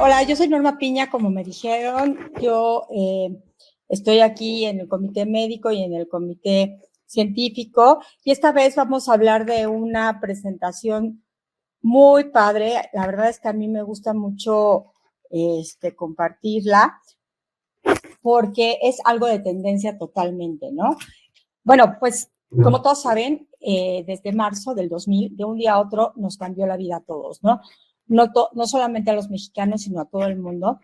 Hola, yo soy Norma Piña, como me dijeron. Yo estoy aquí en el comité médico y en el comité científico, y esta vez vamos a hablar de una presentación muy padre. La verdad es que a mí me gusta mucho compartirla porque es algo de tendencia totalmente, ¿no? Bueno, pues como todos saben, desde marzo del 2000, de un día a otro, nos cambió la vida a todos, ¿no? No solamente a los mexicanos, sino a todo el mundo.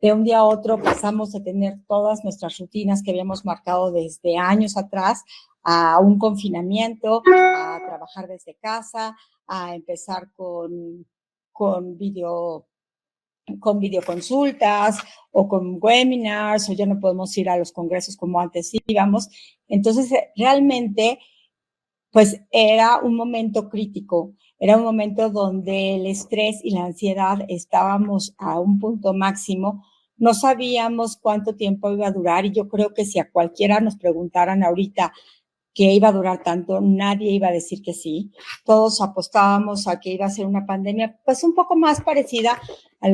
De un día a otro pasamos de tener todas nuestras rutinas que habíamos marcado desde años atrás a un confinamiento, a trabajar desde casa, a empezar con video con videoconsultas o con webinars, o ya no podemos ir a los congresos como antes íbamos. Entonces, realmente, pues era un momento crítico, era un momento donde el estrés y la ansiedad estábamos a un punto máximo. No sabíamos cuánto tiempo iba a durar, y yo creo que si a cualquiera nos preguntaran ahorita que iba a durar tanto, nadie iba a decir que sí. Todos apostábamos a que iba a ser una pandemia, pues un poco más parecida a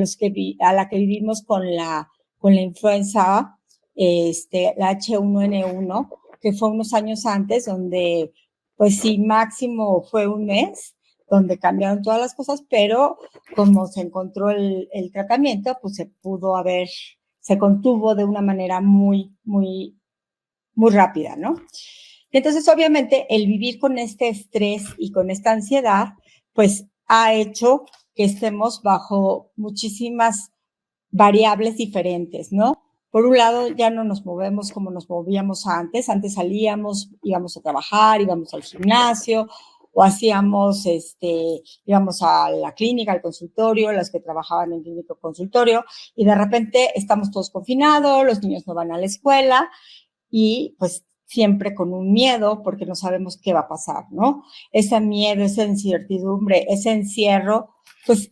la que vivimos con la influenza, la H1N1, que fue unos años antes, donde, pues sí, máximo fue un mes, donde cambiaron todas las cosas, pero como se encontró el tratamiento, pues se contuvo de una manera muy rápida, ¿no? Entonces, obviamente, el vivir con este estrés y con esta ansiedad, pues ha hecho que estemos bajo muchísimas variables diferentes, ¿no? Por un lado, ya no nos movemos como nos movíamos antes. Antes salíamos, íbamos a trabajar, íbamos al gimnasio, o íbamos a la clínica, al consultorio, las que trabajaban en clínico consultorio, y de repente estamos todos confinados, los niños no van a la escuela, y pues siempre con un miedo porque no sabemos qué va a pasar, ¿no? Ese miedo, esa incertidumbre, ese encierro, pues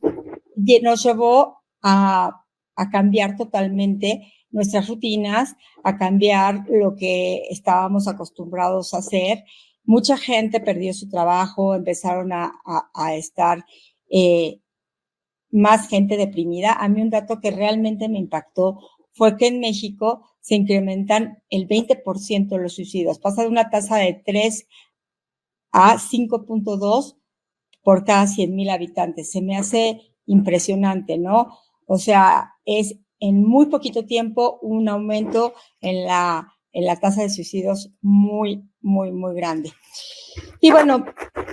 nos llevó a cambiar totalmente nuestras rutinas, a cambiar lo que estábamos acostumbrados a hacer. Mucha gente perdió su trabajo, empezaron a estar más gente deprimida. A mí un dato que realmente me impactó fue que en México se incrementan el 20% los suicidios. Pasa de una tasa de 3 a 5.2 por cada 100,000 habitantes. Se me hace impresionante, ¿no? O sea, es en muy poquito tiempo un aumento en la tasa de suicidios muy grande. Y bueno,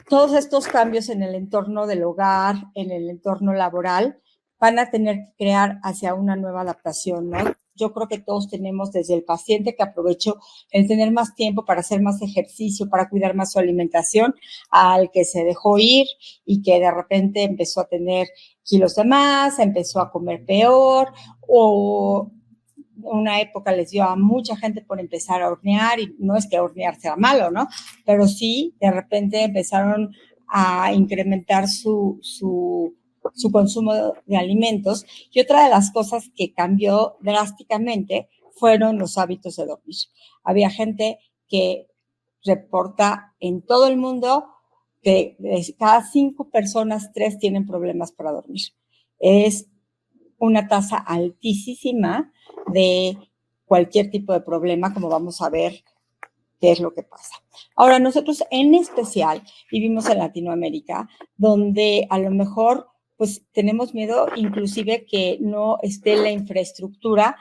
todos estos cambios en el entorno del hogar, en el entorno laboral, van a tener que crear hacia una nueva adaptación, ¿no? Yo creo que todos tenemos, desde el paciente que aprovechó el tener más tiempo para hacer más ejercicio, para cuidar más su alimentación, al que se dejó ir y que de repente empezó a tener kilos de más, empezó a comer peor, o una época les dio a mucha gente por empezar a hornear, y no es que hornear sea malo, ¿no? Pero sí, de repente empezaron a incrementar su consumo de alimentos. Y otra de las cosas que cambió drásticamente fueron los hábitos de dormir. Había gente que reporta en todo el mundo que de cada 5 personas, 3 tienen problemas para dormir. Es una tasa altísima de cualquier tipo de problema, como vamos a ver qué es lo que pasa. Ahora, nosotros en especial vivimos en Latinoamérica, donde a lo mejor pues tenemos miedo inclusive que no esté la infraestructura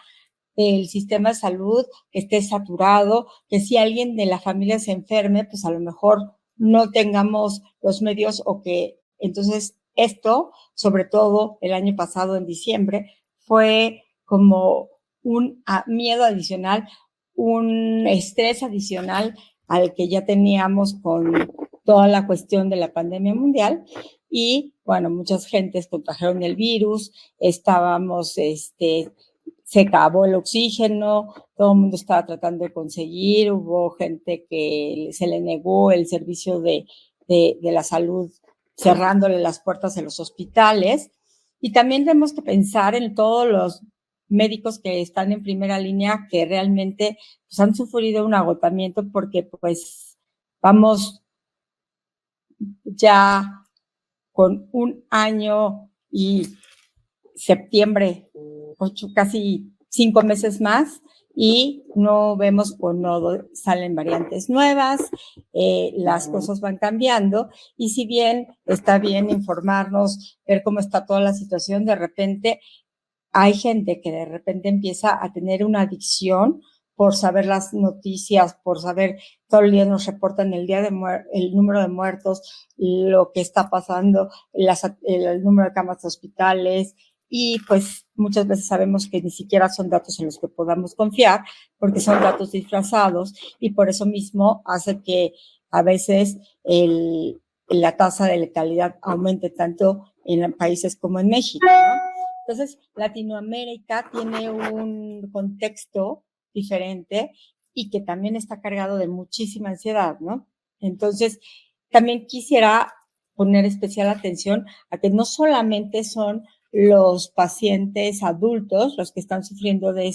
del sistema de salud, que esté saturado, que si alguien de la familia se enferme, pues a lo mejor no tengamos los medios, o que entonces esto, sobre todo el año pasado en diciembre, fue como un miedo adicional, un estrés adicional al que ya teníamos con toda la cuestión de la pandemia mundial. Y bueno, muchas gentes contrajeron el virus, estábamos, se acabó el oxígeno, todo el mundo estaba tratando de conseguir, hubo gente que se le negó el servicio de la salud, cerrándole las puertas de los hospitales. Y también tenemos que pensar en todos los médicos que están en primera línea, que realmente pues, han sufrido un agotamiento, porque pues vamos ya con un año y septiembre, casi 5 meses más, y no vemos o no salen variantes nuevas, las cosas van cambiando, y si bien está bien informarnos, ver cómo está toda la situación, de repente hay gente que de repente empieza a tener una adicción por saber las noticias, por saber, todo el día nos reportan el número de muertos, lo que está pasando, el número de camas de hospitales, y pues muchas veces sabemos que ni siquiera son datos en los que podamos confiar, porque son datos disfrazados, y por eso mismo hace que a veces la tasa de letalidad aumente tanto en países como en México, ¿no? Entonces, Latinoamérica tiene un contexto diferente y que también está cargado de muchísima ansiedad, ¿no? Entonces, también quisiera poner especial atención a que no solamente son los pacientes adultos los que están sufriendo de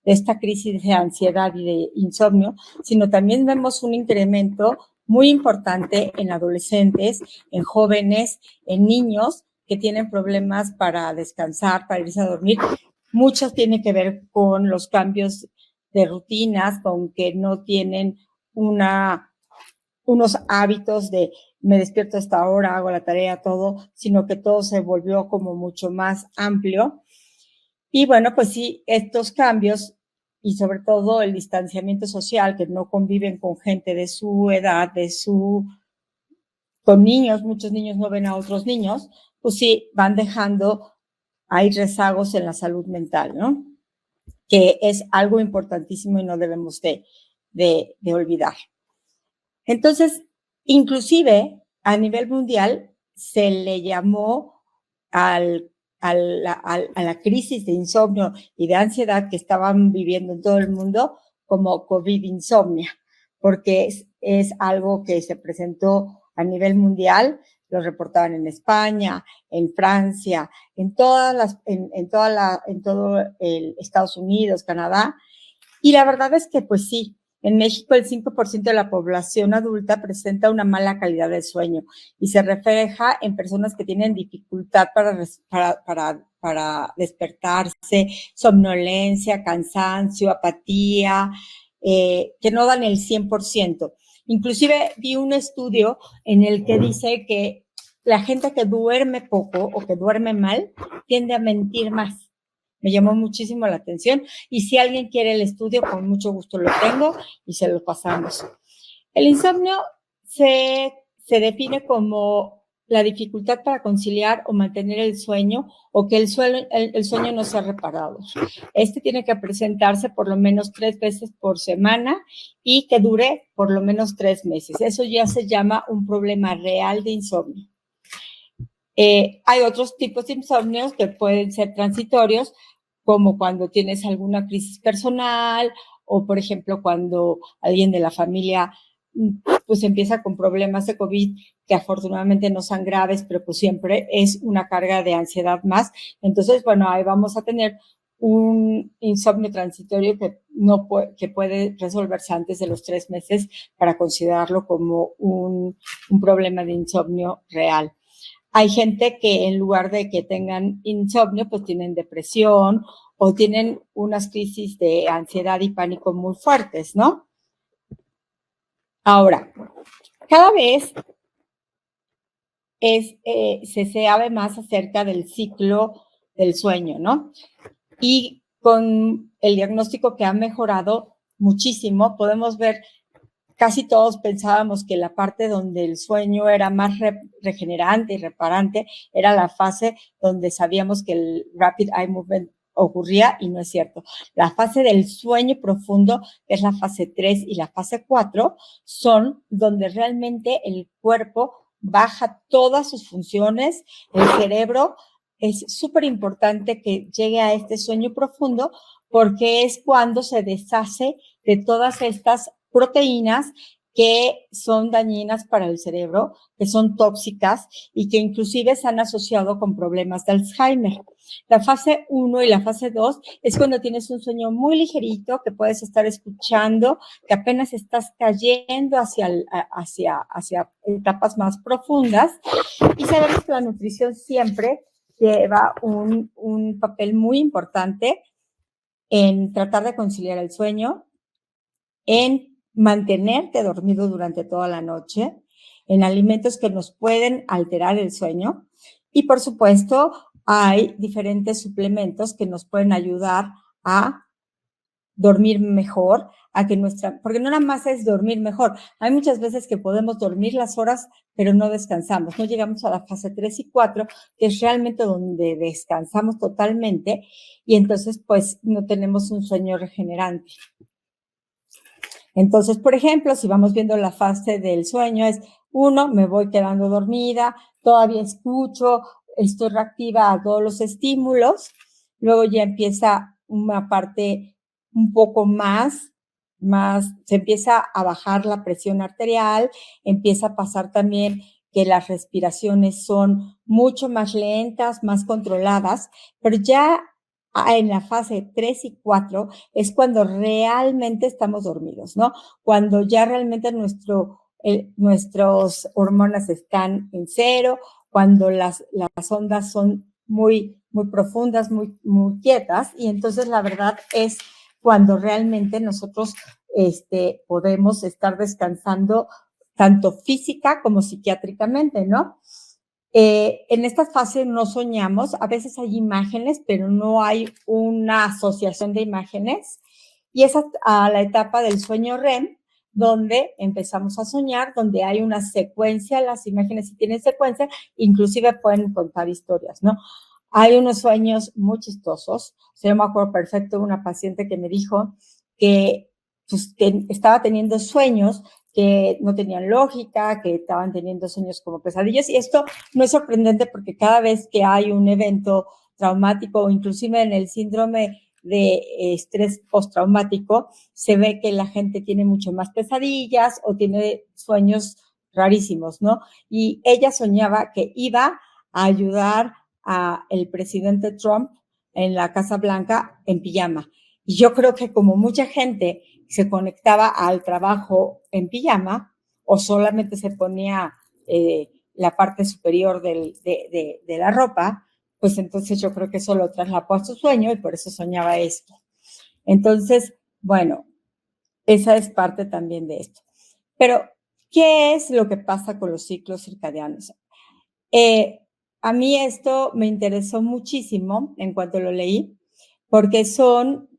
esta crisis de ansiedad y de insomnio, sino también vemos un incremento muy importante en adolescentes, en jóvenes, en niños que tienen problemas para descansar, para irse a dormir. Muchos tienen que ver con los cambios de rutinas, con que no tienen unos hábitos de me despierto a esta hora, hago la tarea, todo, sino que todo se volvió como mucho más amplio. Y bueno, pues sí, estos cambios y sobre todo el distanciamiento social, que no conviven con gente de su edad, con niños, muchos niños no ven a otros niños, pues sí, van dejando, hay rezagos en la salud mental, ¿no? Que es algo importantísimo y no debemos de olvidar. Entonces, inclusive a nivel mundial se le llamó a la crisis de insomnio y de ansiedad que estaban viviendo en todo el mundo como COVID insomnia, porque es algo que se presentó a nivel mundial, lo reportaban en España, en Francia, en todo el Estados Unidos, Canadá, y la verdad es que pues sí, en México el 5% de la población adulta presenta una mala calidad de sueño y se refleja en personas que tienen dificultad para despertarse, somnolencia, cansancio, apatía, que no dan el 100%. Inclusive vi un estudio en el que dice que la gente que duerme poco o que duerme mal tiende a mentir más. Me llamó muchísimo la atención y si alguien quiere el estudio, con mucho gusto lo tengo y se lo pasamos. El insomnio se define como la dificultad para conciliar o mantener el sueño o que el sueño no sea reparado. Este tiene que presentarse por lo menos 3 veces por semana y que dure por lo menos 3 meses. Eso ya se llama un problema real de insomnio. Hay otros tipos de insomnios que pueden ser transitorios, como cuando tienes alguna crisis personal o, por ejemplo, cuando alguien de la familia pues empieza con problemas de COVID que afortunadamente no son graves, pero pues siempre es una carga de ansiedad más. Entonces, bueno, ahí vamos a tener un insomnio transitorio que puede resolverse antes de los 3 meses para considerarlo como un problema de insomnio real. Hay gente que en lugar de que tengan insomnio, pues tienen depresión o tienen unas crisis de ansiedad y pánico muy fuertes, ¿no? Ahora, cada vez se sabe más acerca del ciclo del sueño, ¿no? Y con el diagnóstico que ha mejorado muchísimo, podemos ver. Casi todos pensábamos que la parte donde el sueño era más regenerante y reparante era la fase donde sabíamos que el rapid eye movement ocurría y no es cierto. La fase del sueño profundo, que es la fase 3 y la fase 4, son donde realmente el cuerpo baja todas sus funciones, el cerebro. Es súper importante que llegue a este sueño profundo porque es cuando se deshace de todas estas proteínas que son dañinas para el cerebro, que son tóxicas y que inclusive se han asociado con problemas de Alzheimer. La fase 1 y la fase 2 es cuando tienes un sueño muy ligerito, que puedes estar escuchando, que apenas estás cayendo hacia etapas más profundas. Y sabemos que la nutrición siempre lleva un papel muy importante en tratar de conciliar el sueño, en mantenerte dormido durante toda la noche, en alimentos que nos pueden alterar el sueño y, por supuesto, hay diferentes suplementos que nos pueden ayudar a dormir mejor, porque no nada más es dormir mejor. Hay muchas veces que podemos dormir las horas, pero no descansamos. No llegamos a la fase 3 y 4, que es realmente donde descansamos totalmente y entonces pues no tenemos un sueño regenerante. Entonces, por ejemplo, si vamos viendo la fase del sueño, es 1, me voy quedando dormida, todavía escucho, estoy reactiva a todos los estímulos, luego ya empieza una parte un poco más, se empieza a bajar la presión arterial, empieza a pasar también que las respiraciones son mucho más lentas, más controladas, pero ya en la fase 3 y 4 es cuando realmente estamos dormidos, ¿no? Cuando ya realmente nuestras hormonas están en cero, cuando las ondas son muy profundas, muy quietas, y entonces la verdad es cuando realmente nosotros podemos estar descansando tanto física como psiquiátricamente, ¿no? En esta fase no soñamos, a veces hay imágenes, pero no hay una asociación de imágenes, y es a la etapa del sueño REM, donde empezamos a soñar, donde hay una secuencia, las imágenes sí tienen secuencia, inclusive pueden contar historias, ¿no? Hay unos sueños muy chistosos. Yo me acuerdo perfecto de una paciente que me dijo que pues, estaba teniendo sueños que no tenían lógica, que estaban teniendo sueños como pesadillas, y esto no es sorprendente porque cada vez que hay un evento traumático o inclusive en el síndrome de estrés postraumático, se ve que la gente tiene mucho más pesadillas o tiene sueños rarísimos, ¿no? Y ella soñaba que iba a ayudar a el presidente Trump en la Casa Blanca en pijama. Y yo creo que como mucha gente se conectaba al trabajo en pijama o solamente se ponía la parte superior de la ropa, pues entonces yo creo que eso lo trasladó a su sueño y por eso soñaba esto. Entonces, bueno, esa es parte también de esto. Pero, ¿qué es lo que pasa con los ciclos circadianos? A mí esto me interesó muchísimo en cuanto lo leí, porque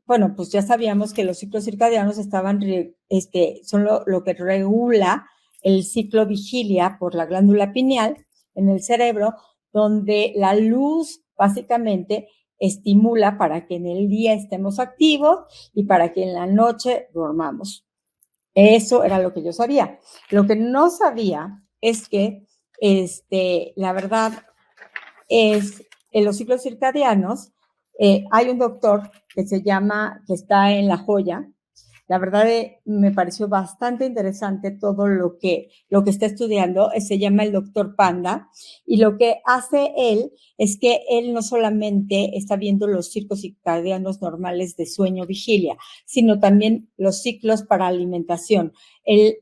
bueno, pues ya sabíamos que los ciclos circadianos son lo que regula el ciclo vigilia por la glándula pineal en el cerebro, donde la luz básicamente estimula para que en el día estemos activos y para que en la noche dormamos. Eso era lo que yo sabía. Lo que no sabía es que, la verdad, es en los ciclos circadianos, hay un doctor que está en La Joya. La verdad me pareció bastante interesante todo lo que está estudiando. Se llama el doctor Panda, y lo que hace él es que él no solamente está viendo los ciclos circadianos normales de sueño-vigilia, sino también los ciclos para alimentación. Él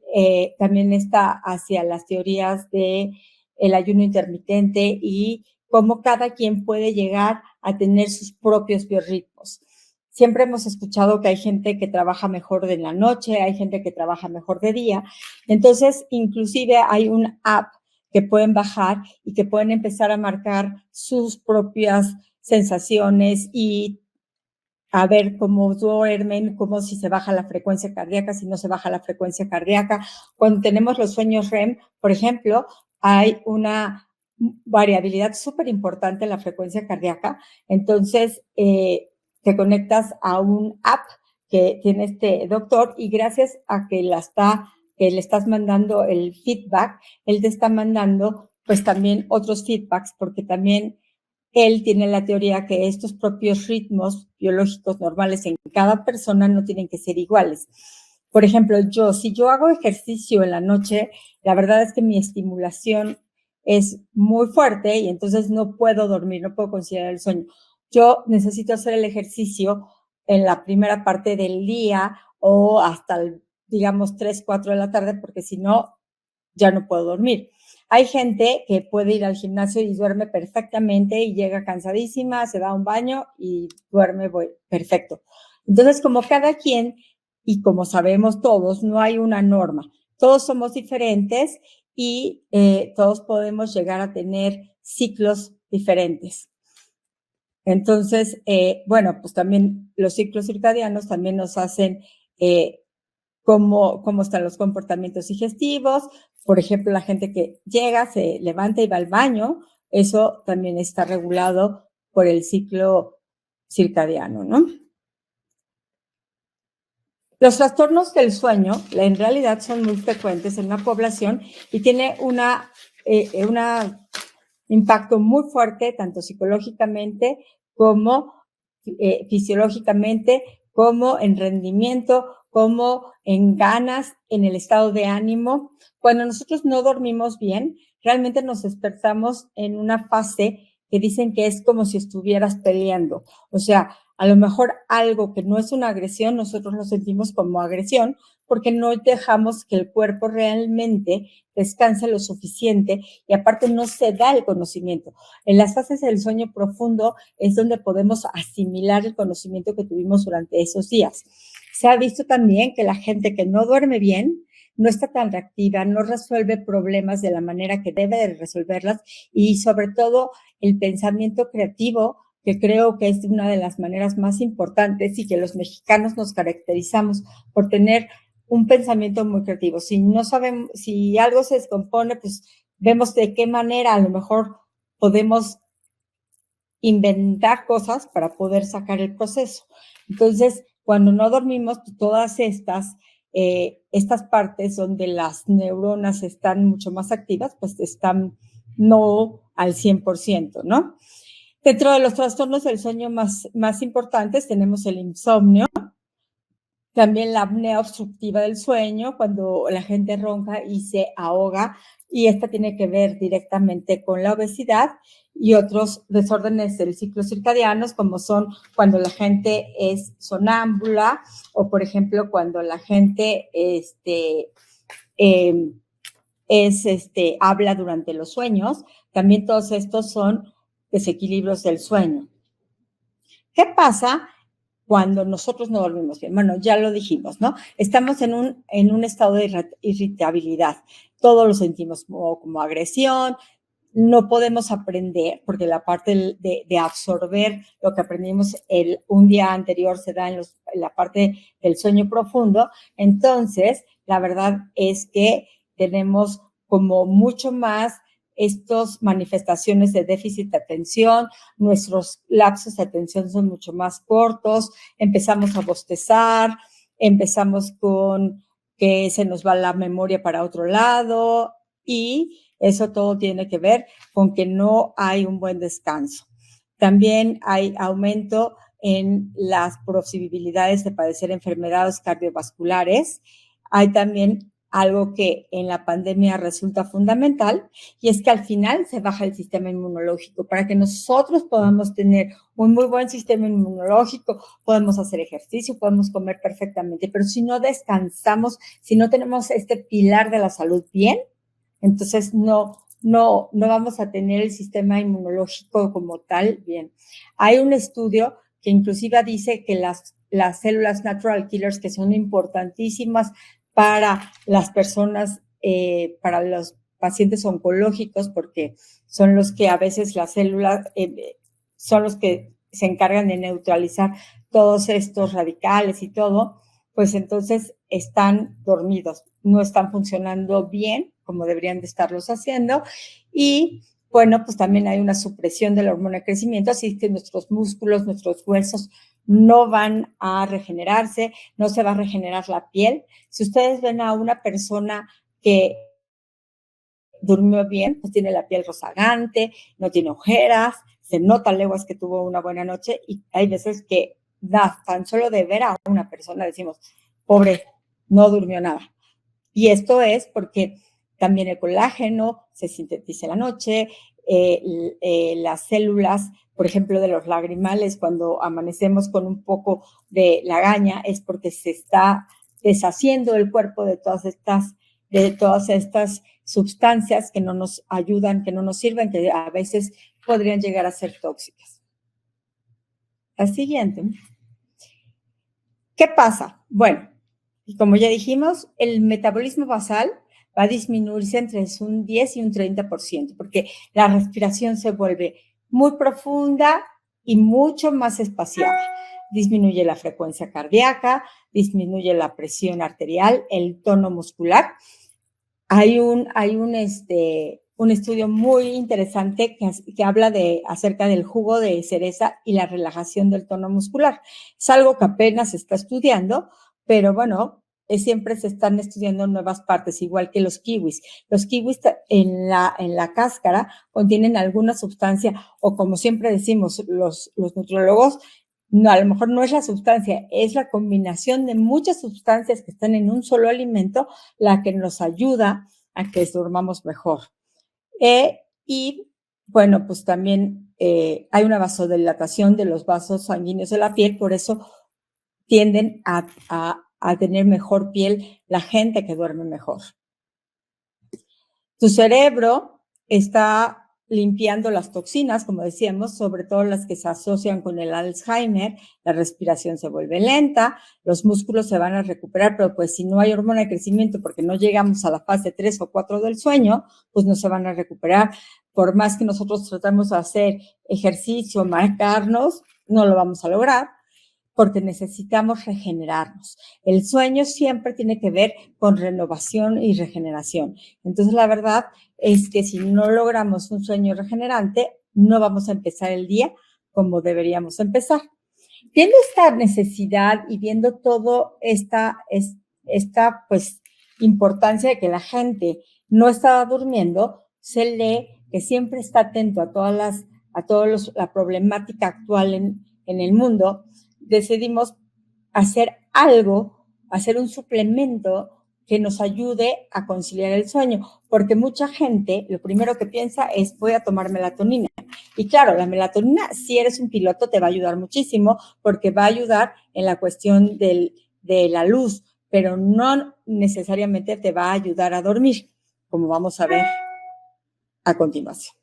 también está hacia las teorías de el ayuno intermitente y cómo cada quien puede llegar a tener sus propios biorritmos. Siempre hemos escuchado que hay gente que trabaja mejor de la noche, hay gente que trabaja mejor de día. Entonces, inclusive hay una app que pueden bajar y que pueden empezar a marcar sus propias sensaciones y a ver cómo duermen, cómo si se baja la frecuencia cardíaca, si no se baja la frecuencia cardíaca. Cuando tenemos los sueños REM, por ejemplo, hay una variabilidad súper importante en la frecuencia cardíaca. Entonces, te conectas a un app que tiene este doctor y gracias a que le estás mandando el feedback, él te está mandando pues también otros feedbacks, porque también él tiene la teoría que estos propios ritmos biológicos normales en cada persona no tienen que ser iguales. Por ejemplo, si yo hago ejercicio en la noche, la verdad es que mi estimulación es muy fuerte y entonces no puedo dormir, no puedo considerar el sueño. Yo necesito hacer el ejercicio en la primera parte del día o hasta, digamos, 3, 4 de la tarde, porque si no, ya no puedo dormir. Hay gente que puede ir al gimnasio y duerme perfectamente y llega cansadísima, se da un baño y duerme perfecto. Entonces, como cada quien, y como sabemos todos, no hay una norma. Todos somos diferentes y todos podemos llegar a tener ciclos diferentes. Entonces, bueno, pues también los ciclos circadianos también nos hacen cómo están los comportamientos digestivos. Por ejemplo, la gente que llega, se levanta y va al baño, eso también está regulado por el ciclo circadiano, ¿no? Los trastornos del sueño en realidad son muy frecuentes en la población y tiene un impacto muy fuerte, tanto psicológicamente como fisiológicamente, como en rendimiento, como en ganas, en el estado de ánimo. Cuando nosotros no dormimos bien, realmente nos despertamos en una fase que dicen que es como si estuvieras peleando. O sea, a lo mejor algo que no es una agresión, nosotros lo sentimos como agresión, porque no dejamos que el cuerpo realmente descanse lo suficiente y aparte no se da el conocimiento. En las fases del sueño profundo es donde podemos asimilar el conocimiento que tuvimos durante esos días. Se ha visto también que la gente que no duerme bien no está tan reactiva, no resuelve problemas de la manera que debe de resolverlas y sobre todo el pensamiento creativo, que creo que es una de las maneras más importantes y que los mexicanos nos caracterizamos por tener un pensamiento muy creativo. Si no sabemos, si algo se descompone, pues vemos de qué manera a lo mejor podemos inventar cosas para poder sacar el proceso. Entonces, cuando no dormimos, todas estas partes donde las neuronas están mucho más activas, pues están no al 100%, ¿no? Dentro de los trastornos del sueño más importantes tenemos el insomnio, también la apnea obstructiva del sueño, cuando la gente ronca y se ahoga, y esta tiene que ver directamente con la obesidad y otros desórdenes del ciclo circadianos, como son cuando la gente es sonámbula o, por ejemplo, cuando la gente habla durante los sueños. También todos estos son desequilibrios del sueño. ¿Qué pasa cuando nosotros no dormimos bien? Bueno, ya lo dijimos, ¿no? Estamos en un estado de irritabilidad. Todo lo sentimos como agresión. No podemos aprender, porque la parte de absorber lo que aprendimos un día anterior se da en la parte del sueño profundo. Entonces, la verdad es que tenemos como mucho más estas manifestaciones de déficit de atención, nuestros lapsos de atención son mucho más cortos, empezamos a bostezar, empezamos con que se nos va la memoria para otro lado y eso todo tiene que ver con que no hay un buen descanso. También hay aumento en las posibilidades de padecer enfermedades cardiovasculares. Hay también algo que en la pandemia resulta fundamental, y es que al final se baja el sistema inmunológico. Para que nosotros podamos tener un muy buen sistema inmunológico, podemos hacer ejercicio, podemos comer perfectamente, pero si no descansamos, si no tenemos este pilar de la salud bien, entonces no vamos a tener el sistema inmunológico como tal bien. Hay un estudio que inclusive dice que las células natural killers, que son importantísimas para las personas, para los pacientes oncológicos, porque son los que a veces las células son los que se encargan de neutralizar todos estos radicales y todo, pues entonces están dormidos, no están funcionando bien como deberían de estarlos haciendo, y bueno, pues también hay una supresión de la hormona de crecimiento, así que nuestros músculos, nuestros huesos no van a regenerarse, no se va a regenerar la piel. Si ustedes ven a una persona que durmió bien, pues tiene la piel rozagante, no tiene ojeras, se nota leguas que tuvo una buena noche, y hay veces que tan solo de ver a una persona decimos, pobre, no durmió nada. Y esto es porque también el colágeno se sintetiza en la noche, las células, por ejemplo, de los lagrimales, cuando amanecemos con un poco de lagaña, es porque se está deshaciendo el cuerpo de todas estas sustancias que no nos ayudan, que no nos sirven, que a veces podrían llegar a ser tóxicas. La siguiente. ¿Qué pasa? Bueno, como ya dijimos, el metabolismo basal va a disminuirse entre un 10 y un 30%, porque la respiración se vuelve muy profunda y mucho más espaciada. Disminuye la frecuencia cardíaca, disminuye la presión arterial, el tono muscular. Hay un estudio muy interesante que habla acerca del jugo de cereza y la relajación del tono muscular. Es algo que apenas se está estudiando, pero bueno, siempre se están estudiando nuevas partes, igual que los kiwis. Los kiwis en la cáscara contienen alguna sustancia, o como siempre decimos los nutriólogos, no, a lo mejor no es la sustancia, es la combinación de muchas sustancias que están en un solo alimento la que nos ayuda a que durmamos mejor. Y bueno, pues también hay una vasodilatación de los vasos sanguíneos de la piel, por eso tienden a tener mejor piel la gente que duerme mejor. Tu cerebro está limpiando las toxinas, como decíamos, sobre todo las que se asocian con el Alzheimer, la respiración se vuelve lenta, los músculos se van a recuperar, pero pues si no hay hormona de crecimiento porque no llegamos a la fase 3 o 4 del sueño, pues no se van a recuperar. Por más que nosotros tratemos de hacer ejercicio, marcarnos, no lo vamos a lograr porque necesitamos regenerarnos. El sueño siempre tiene que ver con renovación y regeneración. Entonces, la verdad es que si no logramos un sueño regenerante, no vamos a empezar el día como deberíamos empezar. Viendo esta necesidad y viendo todo esta pues, importancia de que la gente no está durmiendo, se lee que siempre está atento a la problemática actual en el mundo. Decidimos hacer algo, hacer un suplemento que nos ayude a conciliar el sueño, porque mucha gente lo primero que piensa es voy a tomar melatonina. Y claro, la melatonina, si eres un piloto, te va a ayudar muchísimo porque va a ayudar en la cuestión de la luz, pero no necesariamente te va a ayudar a dormir, como vamos a ver a continuación.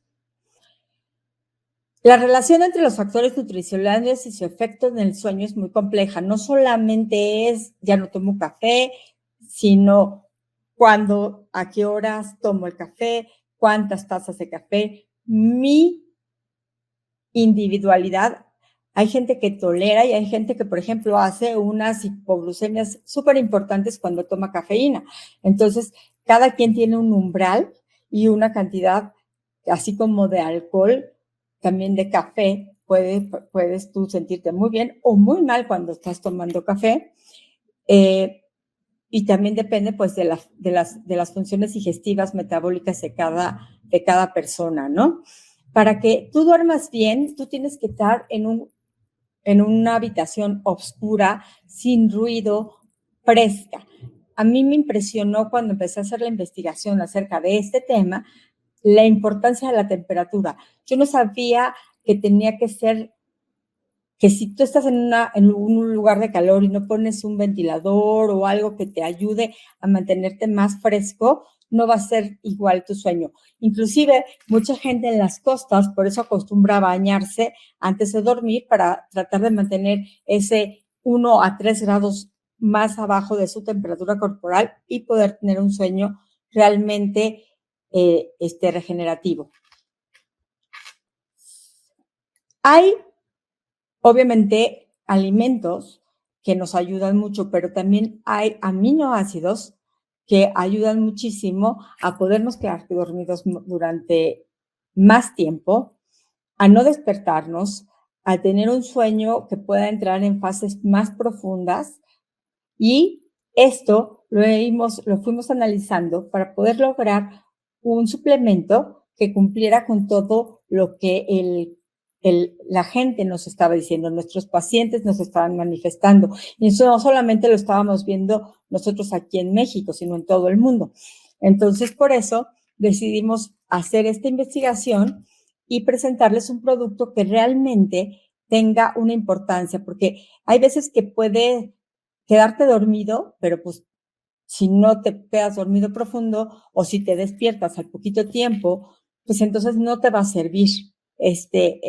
La relación entre los factores nutricionales y su efecto en el sueño es muy compleja. No solamente es ya no tomo café, sino cuándo, a qué horas tomo el café, cuántas tazas de café, mi individualidad. Hay gente que tolera y hay gente que, por ejemplo, hace unas hipoglucemias súper importantes cuando toma cafeína. Entonces, cada quien tiene un umbral y una cantidad, así como de alcohol, también de café, puedes tú sentirte muy bien o muy mal cuando estás tomando café. Y también depende pues de las funciones digestivas metabólicas de cada persona, ¿no? Para que tú duermas bien, tú tienes que estar en una habitación oscura, sin ruido, fresca. A mí me impresionó cuando empecé a hacer la investigación acerca de este tema, la importancia de la temperatura. Yo no sabía que tenía que ser, que si tú estás en un lugar de calor y no pones un ventilador o algo que te ayude a mantenerte más fresco, no va a ser igual tu sueño. Inclusive, mucha gente en las costas, por eso acostumbra a bañarse antes de dormir para tratar de mantener ese 1 a 3 grados más abajo de su temperatura corporal y poder tener un sueño realmente regenerativo. Hay, obviamente, alimentos que nos ayudan mucho, pero también hay aminoácidos que ayudan muchísimo a podernos quedar dormidos durante más tiempo, a no despertarnos, a tener un sueño que pueda entrar en fases más profundas. Y esto lo fuimos analizando para poder lograr un suplemento que cumpliera con todo lo que la gente nos estaba diciendo, nuestros pacientes nos estaban manifestando. Y eso no solamente lo estábamos viendo nosotros aquí en México, sino en todo el mundo. Entonces, por eso decidimos hacer esta investigación y presentarles un producto que realmente tenga una importancia, porque hay veces que puede quedarte dormido, pero pues si no te quedas dormido profundo o si te despiertas al poquito tiempo, pues entonces no te va a servir este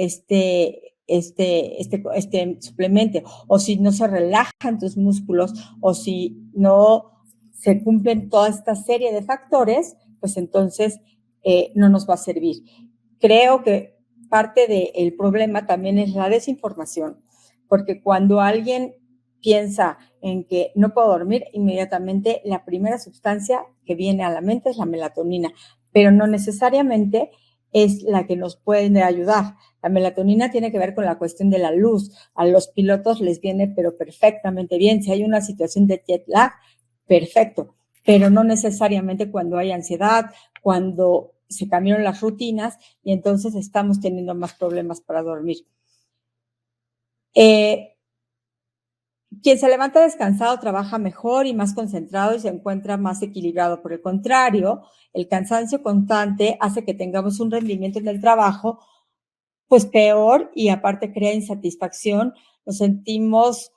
suplemento, o si no se relajan tus músculos, o si no se cumplen toda esta serie de factores, pues entonces no nos va a servir. Creo que parte del problema también es la desinformación, porque cuando alguien piensa en que no puedo dormir, inmediatamente la primera sustancia que viene a la mente es la melatonina, pero no necesariamente es la que nos puede ayudar. La melatonina tiene que ver con la cuestión de la luz. A los pilotos les viene pero perfectamente bien. Si hay una situación de jet lag, perfecto, pero no necesariamente cuando hay ansiedad, cuando se cambiaron las rutinas y entonces estamos teniendo más problemas para dormir. Quien se levanta descansado trabaja mejor y más concentrado y se encuentra más equilibrado. Por el contrario, el cansancio constante hace que tengamos un rendimiento en el trabajo pues peor y aparte crea insatisfacción, nos sentimos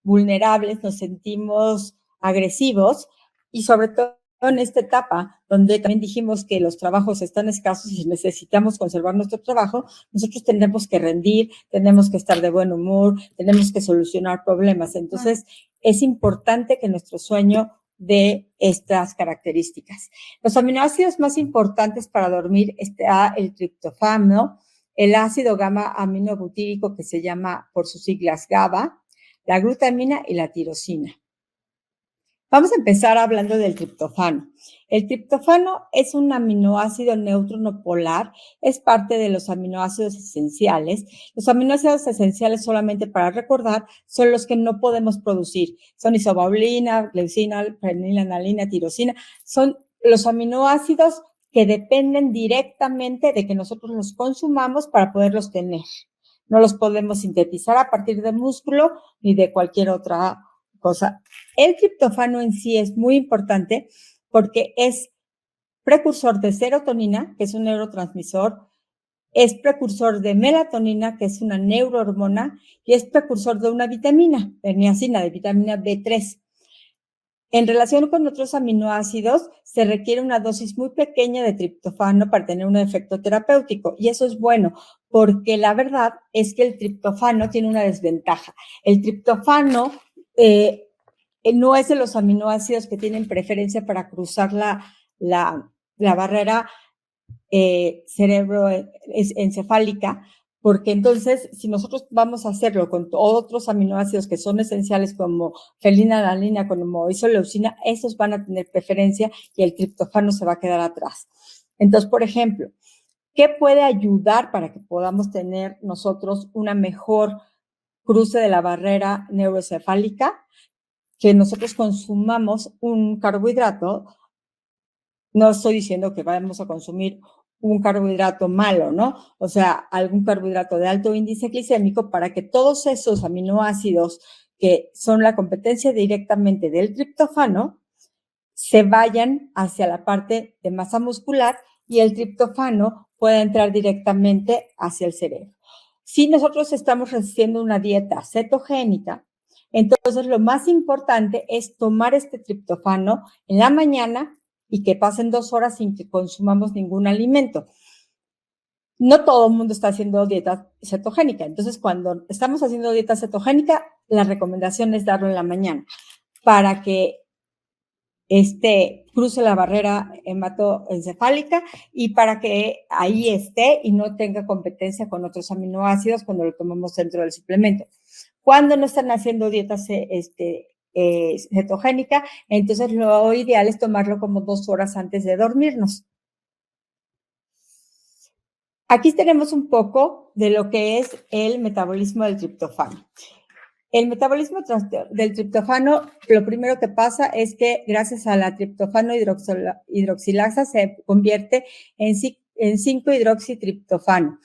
vulnerables, nos sentimos agresivos y sobre todo en esta etapa donde también dijimos que los trabajos están escasos y necesitamos conservar nuestro trabajo, nosotros tenemos que rendir, tenemos que estar de buen humor, tenemos que solucionar problemas. Entonces, es importante que nuestro sueño de estas características. Los aminoácidos más importantes para dormir está el triptófano, el ácido gamma aminobutírico que se llama por sus siglas GABA, la glutamina y la tirosina. Vamos a empezar hablando del triptófano. El triptófano es un aminoácido neutro no polar, es parte de los aminoácidos esenciales. Los aminoácidos esenciales, solamente para recordar, son los que no podemos producir. Son isovalina, leucina, fenilalanina, tirosina. Son los aminoácidos que dependen directamente de que nosotros los consumamos para poderlos tener. No los podemos sintetizar a partir del músculo ni de cualquier otra cosa. El triptófano en sí es muy importante porque es precursor de serotonina, que es un neurotransmisor, es precursor de melatonina, que es una neurohormona, y es precursor de una vitamina, de niacina, de vitamina B3. En relación con otros aminoácidos, se requiere una dosis muy pequeña de triptófano para tener un efecto terapéutico, y eso es bueno, porque la verdad es que el triptófano tiene una desventaja. El triptófano no es de los aminoácidos que tienen preferencia para cruzar la barrera cerebroencefálica, porque entonces, si nosotros vamos a hacerlo con otros aminoácidos que son esenciales como fenilalanina, como isoleucina, esos van a tener preferencia y el triptófano se va a quedar atrás. Entonces, por ejemplo, ¿qué puede ayudar para que podamos tener nosotros una mejor cruce de la barrera neuroencefálica? Que nosotros consumamos un carbohidrato. No estoy diciendo que vamos a consumir un carbohidrato malo, ¿no? O sea, algún carbohidrato de alto índice glicémico para que todos esos aminoácidos que son la competencia directamente del triptófano se vayan hacia la parte de masa muscular y el triptófano pueda entrar directamente hacia el cerebro. Si nosotros estamos haciendo una dieta cetogénica, entonces lo más importante es tomar este triptófano en la mañana y que pasen 2 horas sin que consumamos ningún alimento. No todo el mundo está haciendo dieta cetogénica. Entonces, cuando estamos haciendo dieta cetogénica, la recomendación es darlo en la mañana para que cruce la barrera hematoencefálica y para que ahí esté y no tenga competencia con otros aminoácidos cuando lo tomamos dentro del suplemento. Cuando no están haciendo dieta cetogénica, entonces lo ideal es tomarlo como 2 horas antes de dormirnos. Aquí tenemos un poco de lo que es el metabolismo del triptófano. El metabolismo del triptófano, lo primero que pasa es que gracias a la triptófano hidroxilasa se convierte en 5-hidroxitriptófano.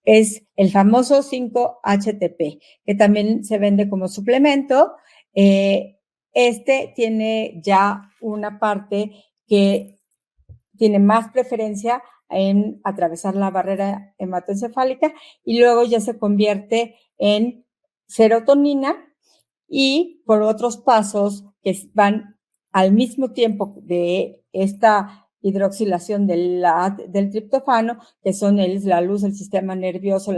Es el famoso 5-HTP, que también se vende como suplemento. Tiene ya una parte que tiene más preferencia en atravesar la barrera hematoencefálica y luego ya se convierte en serotonina y por otros pasos que van al mismo tiempo de esta hidroxilación del triptofano, que son la luz del sistema nervioso,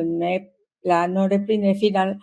la norepinefrina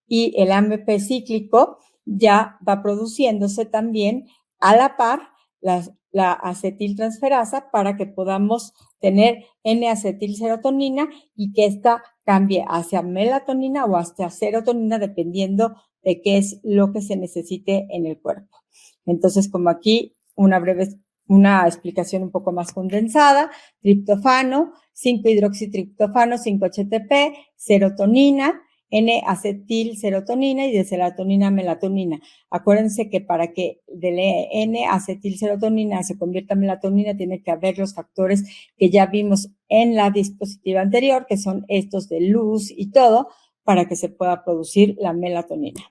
y el AMP cíclico, ya va produciéndose también a la par la acetiltransferasa para que podamos tener N-acetilserotonina y que esta cambie hacia melatonina o hacia serotonina dependiendo de qué es lo que se necesite en el cuerpo. Entonces, como aquí una explicación un poco más condensada: triptofano, 5-hidroxitriptofano, 5-HTP, serotonina, N-acetilserotonina y de serotonina a melatonina. Acuérdense que para que de N-acetilserotonina se convierta en melatonina tiene que haber los factores que ya vimos en la diapositiva anterior, que son estos de luz y todo, para que se pueda producir la melatonina.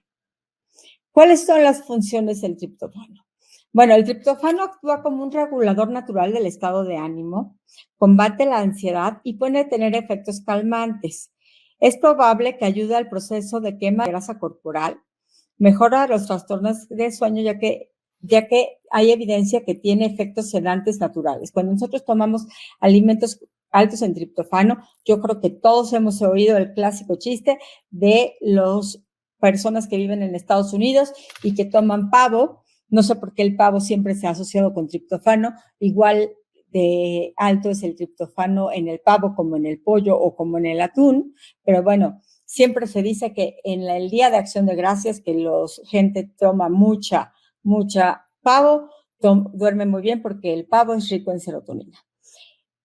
¿Cuáles son las funciones del triptófano? Bueno, el triptófano actúa como un regulador natural del estado de ánimo, combate la ansiedad y puede tener efectos calmantes. Es probable que ayude al proceso de quema de grasa corporal, mejora los trastornos de sueño, ya que hay evidencia que tiene efectos sedantes naturales. Cuando nosotros tomamos alimentos altos en triptófano, yo creo que todos hemos oído el clásico chiste de las personas que viven en Estados Unidos y que toman pavo. No sé por qué el pavo siempre se ha asociado con triptófano. Igual de alto es el triptófano en el pavo como en el pollo o como en el atún, pero bueno, siempre se dice que en el Día de Acción de Gracias, que la gente toma mucha pavo, duerme muy bien porque el pavo es rico en serotonina.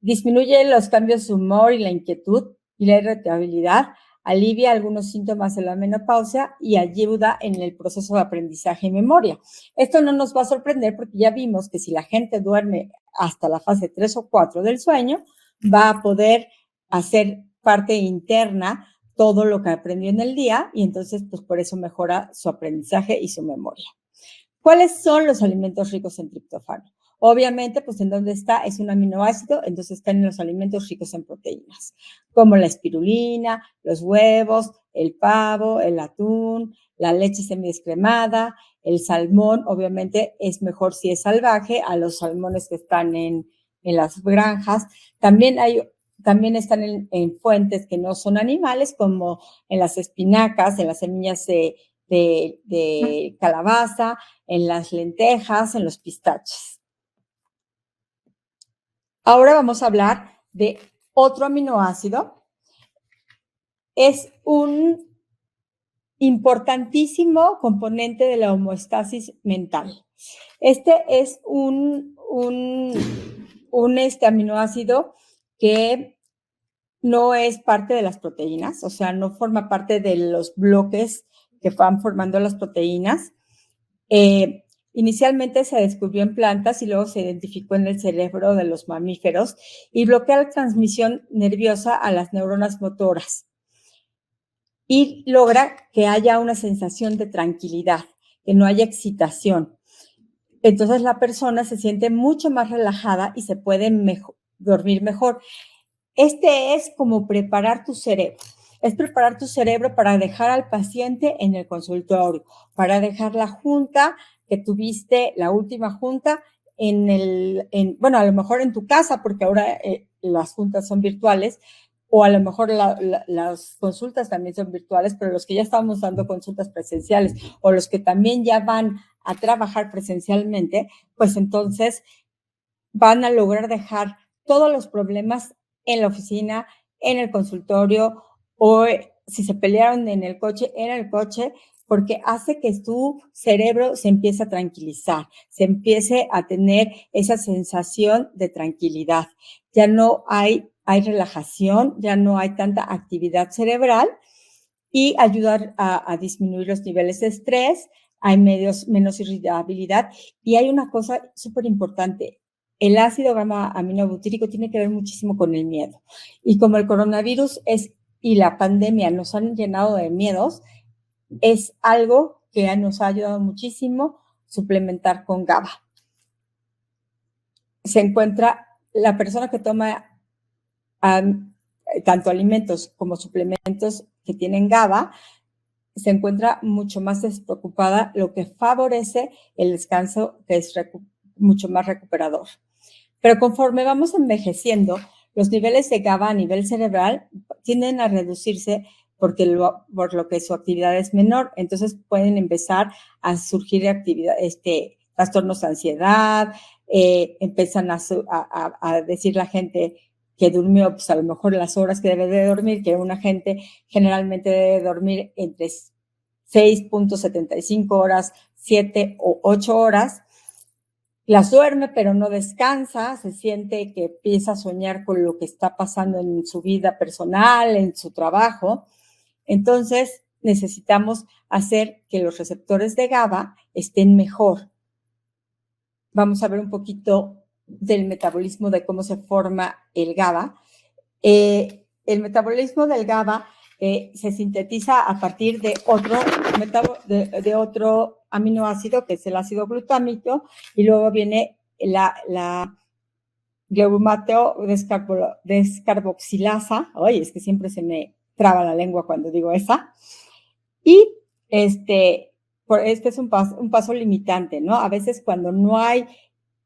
Disminuye los cambios de humor y la inquietud y la irritabilidad, alivia algunos síntomas de la menopausia y ayuda en el proceso de aprendizaje y memoria. Esto no nos va a sorprender porque ya vimos que si la gente duerme hasta la fase 3 o 4 del sueño, va a poder hacer parte interna todo lo que aprendió en el día y entonces pues por eso mejora su aprendizaje y su memoria. ¿Cuáles son los alimentos ricos en triptófano? Obviamente, pues en donde está es un aminoácido, entonces están en los alimentos ricos en proteínas, como la espirulina, los huevos, el pavo, el atún, la leche semidescremada, el salmón. Obviamente es mejor si es salvaje a los salmones que están en las granjas. También están en fuentes que no son animales, como en las espinacas, en las semillas de calabaza, en las lentejas, en los pistaches. Ahora vamos a hablar de otro aminoácido. Es un importantísimo componente de la homeostasis mental. Este es un aminoácido que no es parte de las proteínas, o sea, no forma parte de los bloques que van formando las proteínas. Inicialmente se descubrió en plantas y luego se identificó en el cerebro de los mamíferos y bloquea la transmisión nerviosa a las neuronas motoras y logra que haya una sensación de tranquilidad, que no haya excitación. Entonces la persona se siente mucho más relajada y se puede dormir mejor. Este es como preparar tu cerebro. Es preparar tu cerebro para dejar al paciente en el consultorio, para dejar la junta que tuviste, la última junta, bueno, a lo mejor en tu casa, porque ahora las juntas son virtuales, o a lo mejor las consultas también son virtuales, pero los que ya estamos dando consultas presenciales o los que también ya van a trabajar presencialmente, pues entonces van a lograr dejar todos los problemas en la oficina, en el consultorio, o si se pelearon en el coche, porque hace que tu cerebro se empiece a tranquilizar, se empiece a tener esa sensación de tranquilidad. Ya no hay relajación, ya no hay tanta actividad cerebral y ayudar a disminuir los niveles de estrés, hay menos irritabilidad y hay una cosa súper importante. El ácido gamma aminobutírico tiene que ver muchísimo con el miedo. Y como el coronavirus y la pandemia nos han llenado de miedos, es algo que nos ha ayudado muchísimo suplementar con GABA. Se encuentra la persona que toma tanto alimentos como suplementos que tienen GABA, se encuentra mucho más despreocupada, lo que favorece el descanso, que es mucho más recuperador. Pero conforme vamos envejeciendo, los niveles de GABA a nivel cerebral tienden a reducirse por lo que su actividad es menor. Entonces pueden empezar a surgir trastornos de ansiedad, empiezan a decir la gente que durmió, pues a lo mejor las horas que debe de dormir, que una gente generalmente debe dormir entre 6.75 horas, 7 o 8 horas, las duerme pero no descansa, se siente que empieza a soñar con lo que está pasando en su vida personal, en su trabajo. Entonces necesitamos hacer que los receptores de GABA estén mejor. Vamos a ver un poquito del metabolismo, de cómo se forma el GABA. El metabolismo del GABA se sintetiza a partir de otro aminoácido, que es el ácido glutámico, y luego viene la glutamateo descarboxilasa. Oye, es que siempre se me traba la lengua cuando digo esa. Y este es un paso limitante, ¿no? A veces cuando no hay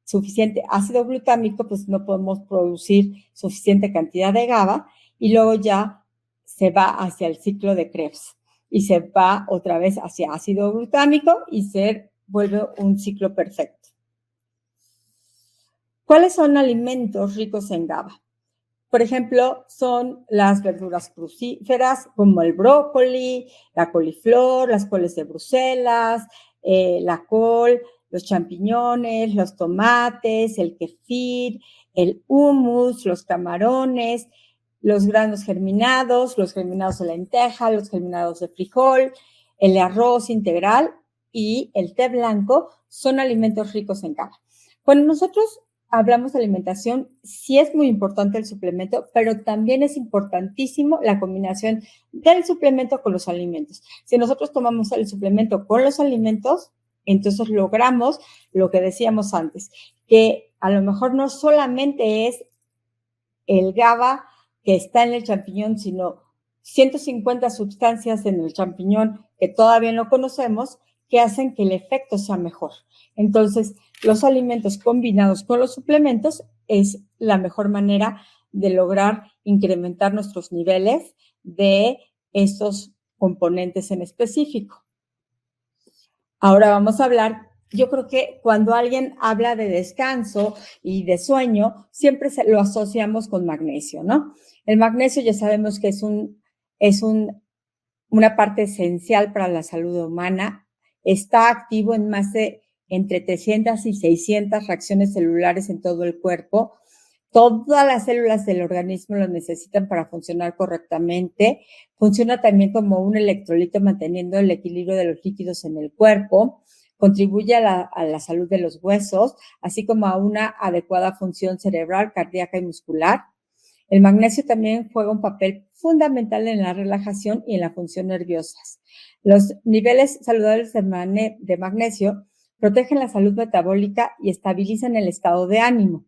suficiente ácido glutámico, pues no podemos producir suficiente cantidad de GABA, y luego ya se va hacia el ciclo de Krebs y se va otra vez hacia ácido glutámico y se vuelve un ciclo perfecto. ¿Cuáles son alimentos ricos en GABA? Por ejemplo, son las verduras crucíferas como el brócoli, la coliflor, las coles de Bruselas, la col, los champiñones, los tomates, el kefir, el hummus, los camarones, los granos germinados, los germinados de lenteja, los germinados de frijol, el arroz integral y el té blanco son alimentos ricos en GABA. Cuando nosotros hablamos de alimentación, sí es muy importante el suplemento, pero también es importantísimo la combinación del suplemento con los alimentos. Si nosotros tomamos el suplemento con los alimentos, entonces logramos lo que decíamos antes, que a lo mejor no solamente es el GABA que está en el champiñón, sino 150 sustancias en el champiñón que todavía no conocemos, que hacen que el efecto sea mejor. Entonces, los alimentos combinados con los suplementos es la mejor manera de lograr incrementar nuestros niveles de estos componentes en específico. Ahora vamos a hablar, yo creo que cuando alguien habla de descanso y de sueño, siempre lo asociamos con magnesio, ¿no? El magnesio ya sabemos que es una parte esencial para la salud humana. Está activo en más de entre 300 y 600 reacciones celulares en todo el cuerpo. Todas las células del organismo lo necesitan para funcionar correctamente. Funciona también como un electrolito manteniendo el equilibrio de los líquidos en el cuerpo. Contribuye a la salud de los huesos, así como a una adecuada función cerebral, cardíaca y muscular. El magnesio también juega un papel fundamental en la relajación y en la función nerviosa. Los niveles saludables de magnesio protegen la salud metabólica y estabilizan el estado de ánimo,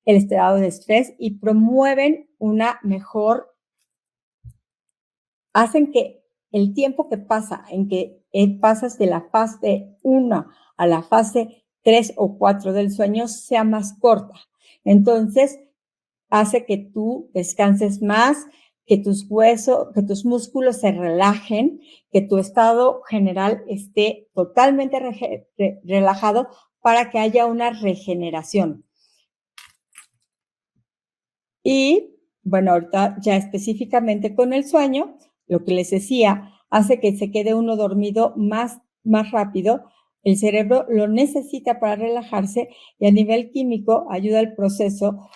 el estado de estrés y promueven hacen que el tiempo que pasa en que pasas de la fase 1 a la fase 3 o 4 del sueño sea más corta. Entonces, hace que tú descanses más, que tus músculos se relajen, que tu estado general esté totalmente relajado para que haya una regeneración. Y, bueno, ahorita ya específicamente con el sueño, lo que les decía, hace que se quede uno dormido más rápido. El cerebro lo necesita para relajarse y a nivel químico ayuda al proceso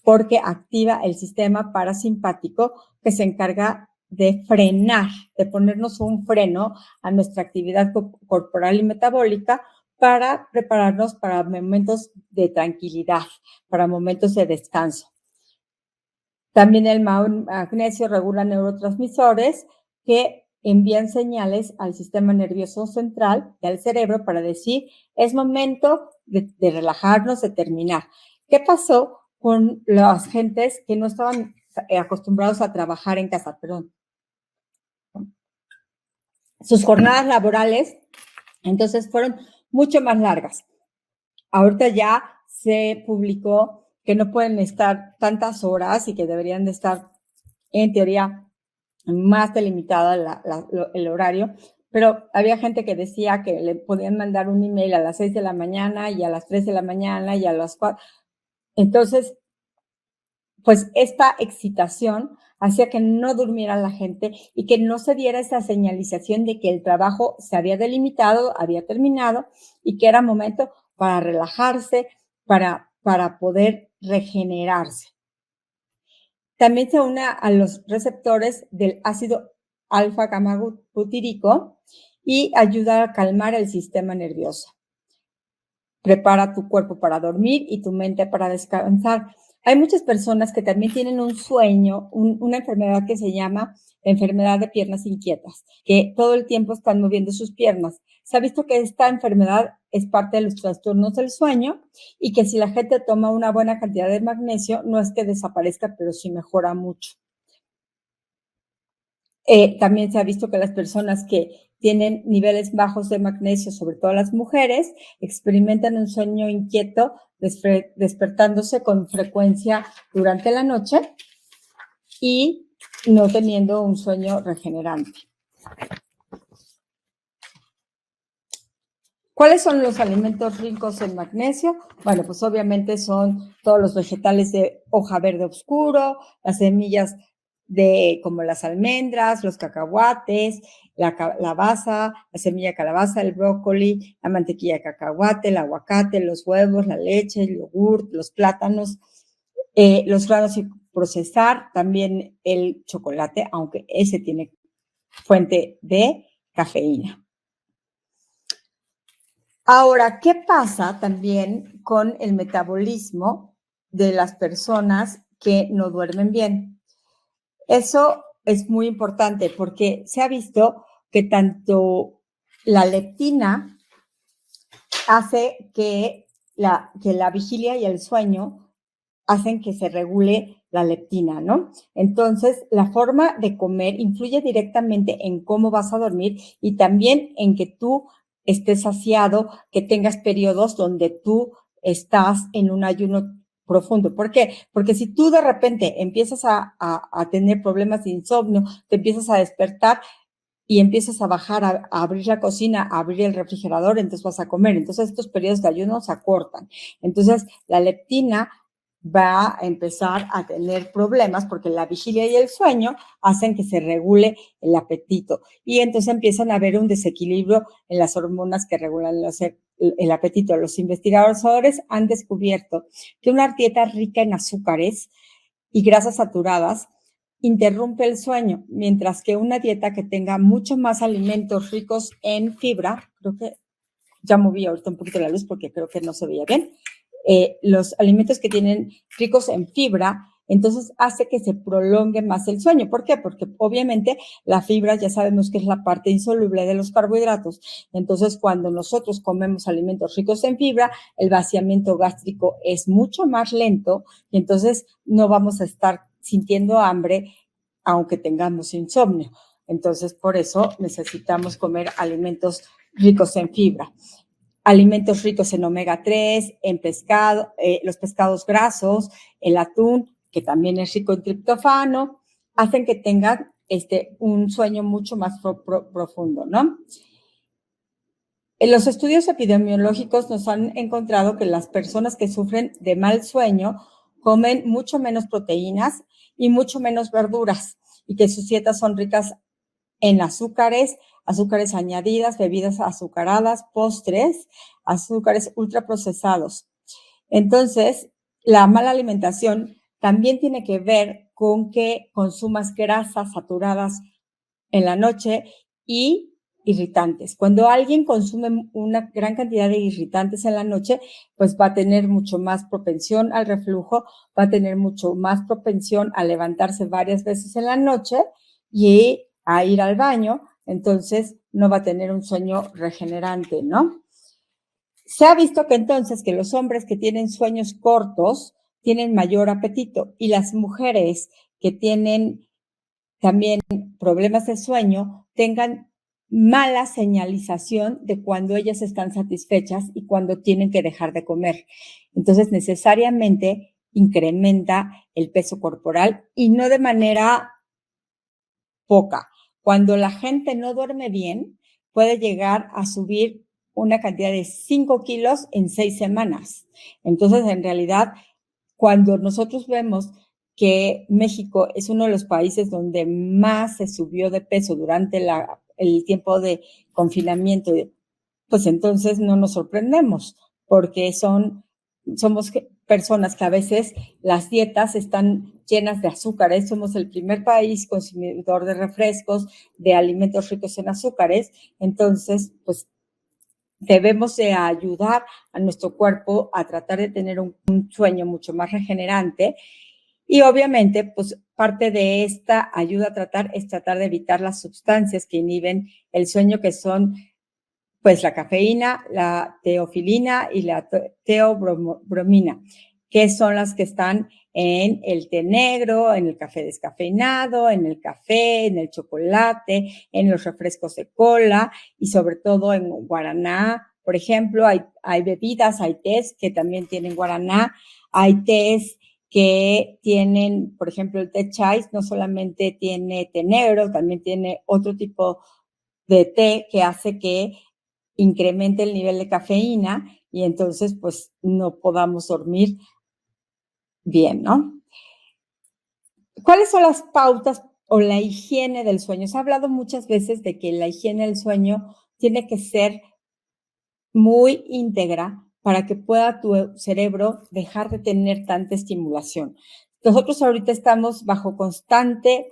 porque activa el sistema parasimpático que se encarga de frenar, de ponernos un freno a nuestra actividad corporal y metabólica para prepararnos para momentos de tranquilidad, para momentos de descanso. También el magnesio regula neurotransmisores que envían señales al sistema nervioso central y al cerebro para decir, es momento de relajarnos, de terminar. ¿Qué pasó con las gentes que no estaban acostumbrados a trabajar en casa? Perdón. sus jornadas laborales, entonces fueron mucho más largas. Ahorita ya se publicó que no pueden estar tantas horas y que deberían de estar, en teoría, más delimitado el horario, pero había gente que decía que le podían mandar un email a las 6 de la mañana y a las 3 de la mañana y a las 4. Entonces, pues esta excitación hacía que no durmiera la gente y que no se diera esa señalización de que el trabajo se había delimitado, había terminado y que era momento para relajarse, para poder regenerarse. También se une a los receptores del ácido alfa-gamma butírico y ayuda a calmar el sistema nervioso. Prepara tu cuerpo para dormir y tu mente para descansar. Hay muchas personas que también tienen un sueño, una enfermedad que se llama enfermedad de piernas inquietas, que todo el tiempo están moviendo sus piernas. Se ha visto que esta enfermedad es parte de los trastornos del sueño y que si la gente toma una buena cantidad de magnesio, no es que desaparezca, pero sí mejora mucho. También se ha visto que las personas que tienen niveles bajos de magnesio, sobre todo las mujeres, experimentan un sueño inquieto, despertándose con frecuencia durante la noche y no teniendo un sueño regenerante. ¿Cuáles son los alimentos ricos en magnesio? Bueno, pues obviamente son todos los vegetales de hoja verde oscuro, las semillas como las almendras, los cacahuates, la calabaza, la semilla de calabaza, el brócoli, la mantequilla de cacahuate, el aguacate, los huevos, la leche, el yogur, los plátanos, los granos sin procesar, también el chocolate, aunque ese tiene fuente de cafeína. Ahora, ¿qué pasa también con el metabolismo de las personas que no duermen bien? Eso es muy importante porque se ha visto que tanto la leptina hace que la vigilia y el sueño hacen que se regule la leptina, ¿no? Entonces, la forma de comer influye directamente en cómo vas a dormir y también en que tú estés saciado, que tengas periodos donde tú estás en un ayuno profundo. ¿Por qué? Porque si tú de repente empiezas a tener problemas de insomnio, te empiezas a despertar y empiezas a bajar, a abrir la cocina, a abrir el refrigerador, entonces vas a comer. Entonces, estos periodos de ayuno se acortan. Entonces, la leptina va a empezar a tener problemas porque la vigilia y el sueño hacen que se regule el apetito y entonces empiezan a haber un desequilibrio en las hormonas que regulan el apetito. Los investigadores han descubierto que una dieta rica en azúcares y grasas saturadas interrumpe el sueño, mientras que una dieta que tenga mucho más alimentos ricos en fibra, creo que ya moví ahorita un poquito la luz porque creo que no se veía bien, los alimentos que tienen ricos en fibra, entonces hace que se prolongue más el sueño. ¿Por qué? Porque obviamente la fibra ya sabemos que es la parte insoluble de los carbohidratos. Entonces, cuando nosotros comemos alimentos ricos en fibra, el vaciamiento gástrico es mucho más lento y entonces no vamos a estar sintiendo hambre aunque tengamos insomnio. Entonces, por eso necesitamos comer alimentos ricos en fibra. Alimentos ricos en omega 3, en pescado, los pescados grasos, el atún, que también es rico en triptofano, hacen que tengan un sueño mucho más profundo, ¿no? En los estudios epidemiológicos nos han encontrado que las personas que sufren de mal sueño comen mucho menos proteínas y mucho menos verduras y que sus dietas son ricas en azúcares añadidas, bebidas azucaradas, postres, azúcares ultraprocesados. Entonces, la mala alimentación también tiene que ver con que consumas grasas saturadas en la noche y irritantes. Cuando alguien consume una gran cantidad de irritantes en la noche, pues va a tener mucho más propensión al reflujo, va a tener mucho más propensión a levantarse varias veces en la noche y a ir al baño, entonces no va a tener un sueño regenerante, ¿no? Se ha visto que entonces que los hombres que tienen sueños cortos tienen mayor apetito y las mujeres que tienen también problemas de sueño tengan mala señalización de cuando ellas están satisfechas y cuando tienen que dejar de comer. Entonces, necesariamente incrementa el peso corporal y no de manera poca. Cuando la gente no duerme bien, puede llegar a subir una cantidad de 5 kilos en 6 semanas. Entonces, en realidad, cuando nosotros vemos que México es uno de los países donde más se subió de peso durante el tiempo de confinamiento, pues entonces no nos sorprendemos, porque somos personas que a veces las dietas están llenas de azúcares, somos el primer país consumidor de refrescos, de alimentos ricos en azúcares, entonces pues debemos de ayudar a nuestro cuerpo a tratar de tener un sueño mucho más regenerante y obviamente pues parte de esta ayuda a tratar es tratar de evitar las sustancias que inhiben el sueño, que son pues la cafeína, la teofilina y la teobromina, que son las que están en el té negro, en el café descafeinado, en el café, en el chocolate, en los refrescos de cola y sobre todo en guaraná. Por ejemplo, hay bebidas, hay tés que también tienen guaraná, hay tés que tienen, por ejemplo, el té chai no solamente tiene té negro, también tiene otro tipo de té que hace que incremente el nivel de cafeína y entonces pues no podamos dormir bien, ¿no? ¿Cuáles son las pautas o la higiene del sueño? Se ha hablado muchas veces de que la higiene del sueño tiene que ser muy íntegra para que pueda tu cerebro dejar de tener tanta estimulación. Nosotros ahorita estamos bajo constante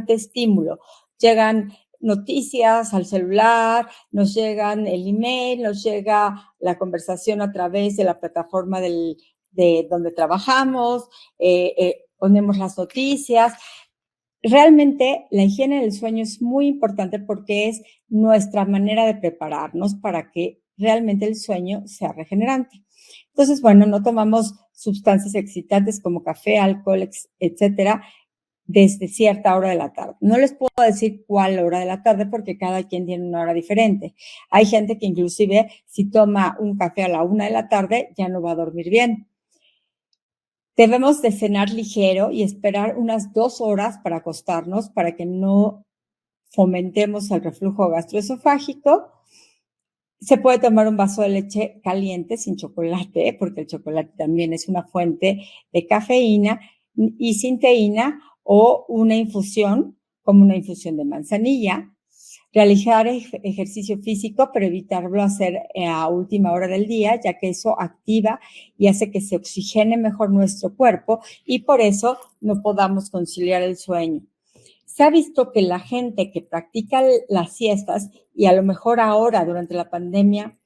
estímulo. Llegan noticias al celular, nos llegan el email, nos llega la conversación a través de la plataforma de donde trabajamos, ponemos las noticias. Realmente la higiene del sueño es muy importante porque es nuestra manera de prepararnos para que realmente el sueño sea regenerante. Entonces, bueno, no tomamos sustancias excitantes como café, alcohol, etcétera, desde cierta hora de la tarde. No les puedo decir cuál hora de la tarde porque cada quien tiene una hora diferente. Hay gente que inclusive si toma un café a la 1 de la tarde ya no va a dormir bien. Debemos de cenar ligero y esperar unas 2 horas para acostarnos para que no fomentemos el reflujo gastroesofágico. Se puede tomar un vaso de leche caliente sin chocolate, porque el chocolate también es una fuente de cafeína y sin teína, o una infusión, como una infusión de manzanilla. Realizar ejercicio físico, pero evitarlo hacer a última hora del día, ya que eso activa y hace que se oxigene mejor nuestro cuerpo y por eso no podamos conciliar el sueño. Se ha visto que la gente que practica las siestas, y a lo mejor ahora durante la pandemia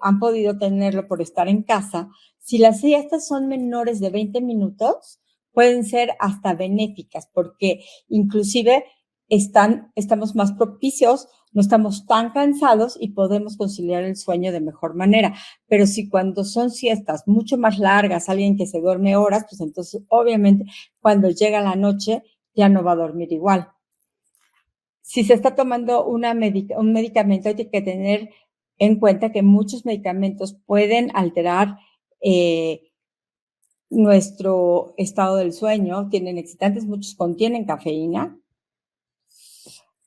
han podido tenerlo por estar en casa, si las siestas son menores de 20 minutos, pueden ser hasta benéficas, porque inclusive estamos más propicios, no estamos tan cansados y podemos conciliar el sueño de mejor manera. Pero si cuando son siestas mucho más largas, alguien que se duerme horas, pues entonces obviamente cuando llega la noche ya no va a dormir igual. Si se está tomando un medicamento, hay que tener en cuenta que muchos medicamentos pueden alterar nuestro estado del sueño, tienen excitantes, muchos contienen cafeína.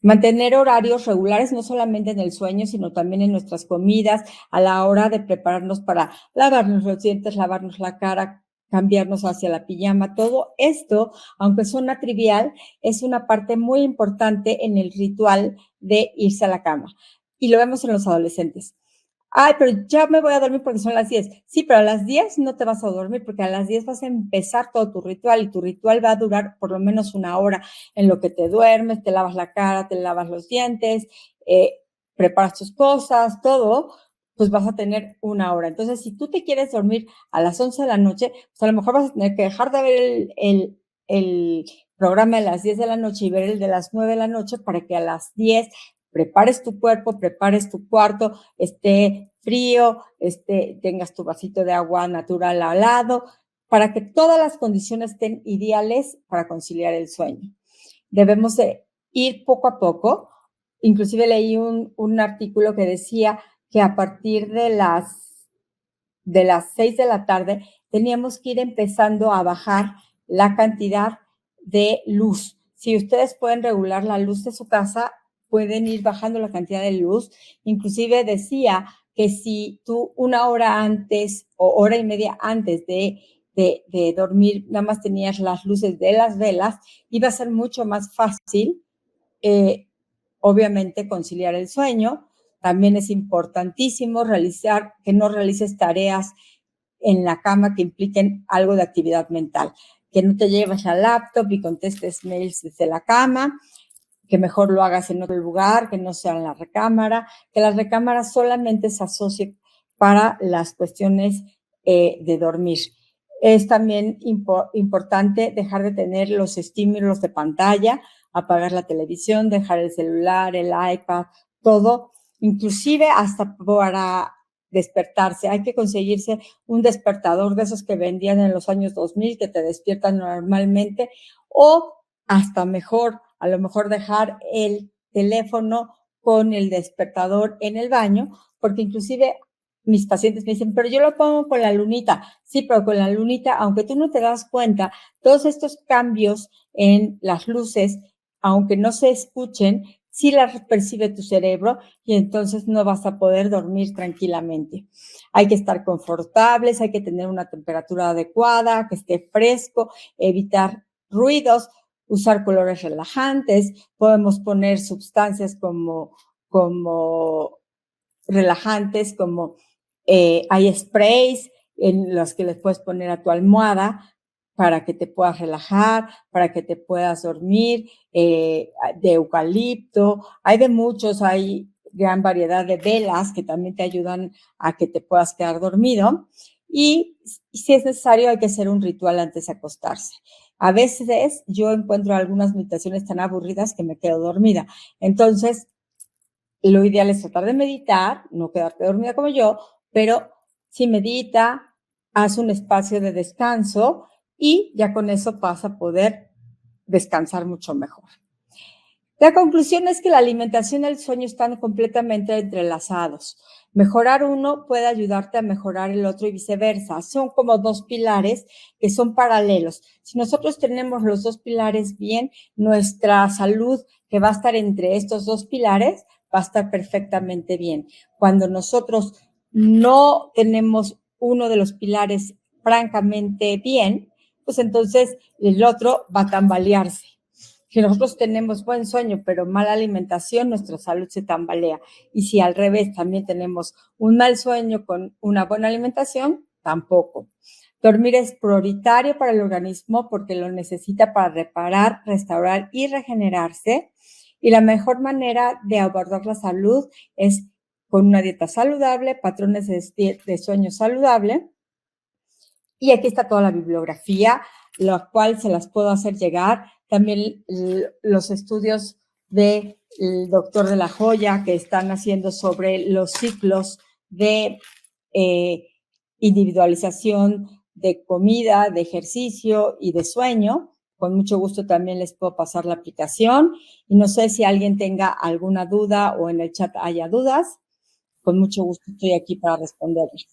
Mantener horarios regulares, no solamente en el sueño, sino también en nuestras comidas, a la hora de prepararnos para lavarnos los dientes, lavarnos la cara, cambiarnos hacia la pijama. Todo esto, aunque suena trivial, es una parte muy importante en el ritual de irse a la cama. Y lo vemos en los adolescentes. Ay, pero ya me voy a dormir porque son las 10. Sí, pero a las 10 no te vas a dormir porque a las 10 vas a empezar todo tu ritual y tu ritual va a durar por lo menos una hora en lo que te duermes, te lavas la cara, te lavas los dientes, preparas tus cosas, todo, pues vas a tener una hora. Entonces, si tú te quieres dormir a las 11 de la noche, pues a lo mejor vas a tener que dejar de ver el programa de las 10 de la noche y ver el de las 9 de la noche para que a las 10 prepares tu cuerpo, prepares tu cuarto, esté frío, tengas tu vasito de agua natural al lado, para que todas las condiciones estén ideales para conciliar el sueño. Debemos de ir poco a poco. inclusive leí un artículo que decía que a partir de las 6 de la tarde teníamos que ir empezando a bajar la cantidad de luz. Si ustedes pueden regular la luz de su casa, pueden ir bajando la cantidad de luz. Inclusive decía que si tú 1 hora antes o hora y media antes de dormir nada más tenías las luces de las velas, iba a ser mucho más fácil, obviamente, conciliar el sueño. También es importantísimo que no realices tareas en la cama que impliquen algo de actividad mental, que no te lleves al laptop y contestes mails desde la cama, que mejor lo hagas en otro lugar, que no sea en la recámara, que las recámaras solamente se asocien para las cuestiones de dormir. Es también importante dejar de tener los estímulos de pantalla, apagar la televisión, dejar el celular, el iPad, todo, inclusive hasta para despertarse. Hay que conseguirse un despertador de esos que vendían en los años 2000 que te despiertan normalmente, o hasta mejor, a lo mejor dejar el teléfono con el despertador en el baño, porque inclusive mis pacientes me dicen, pero yo lo pongo con la lunita. Sí, pero con la lunita, aunque tú no te das cuenta, todos estos cambios en las luces, aunque no se escuchen, sí las percibe tu cerebro y entonces no vas a poder dormir tranquilamente. Hay que estar confortables, hay que tener una temperatura adecuada, que esté fresco, evitar ruidos, usar colores relajantes, podemos poner sustancias como relajantes, como hay sprays en los que les puedes poner a tu almohada para que te puedas relajar, para que te puedas dormir, de eucalipto, hay de muchos, hay gran variedad de velas que también te ayudan a que te puedas quedar dormido, y si es necesario hay que hacer un ritual antes de acostarse. A veces yo encuentro algunas meditaciones tan aburridas que me quedo dormida, entonces lo ideal es tratar de meditar, no quedarte dormida como yo, pero si medita, haz un espacio de descanso y ya con eso vas a poder descansar mucho mejor. La conclusión es que la alimentación y el sueño están completamente entrelazados. Mejorar uno puede ayudarte a mejorar el otro y viceversa. Son como dos pilares que son paralelos. Si nosotros tenemos los dos pilares bien, nuestra salud, que va a estar entre estos dos pilares, va a estar perfectamente bien. Cuando nosotros no tenemos uno de los pilares francamente bien, pues entonces el otro va a tambalearse. Si nosotros tenemos buen sueño, pero mala alimentación, nuestra salud se tambalea. Y si al revés también tenemos un mal sueño con una buena alimentación, tampoco. Dormir es prioritario para el organismo porque lo necesita para reparar, restaurar y regenerarse. Y la mejor manera de abordar la salud es con una dieta saludable, patrones de sueño saludable. Y aquí está toda la bibliografía, la cual se las puedo hacer llegar. También los estudios del doctor de la Joya que están haciendo sobre los ciclos de individualización de comida, de ejercicio y de sueño. Con mucho gusto también les puedo pasar la aplicación. Y no sé si alguien tenga alguna duda o en el chat haya dudas. Con mucho gusto estoy aquí para responderles.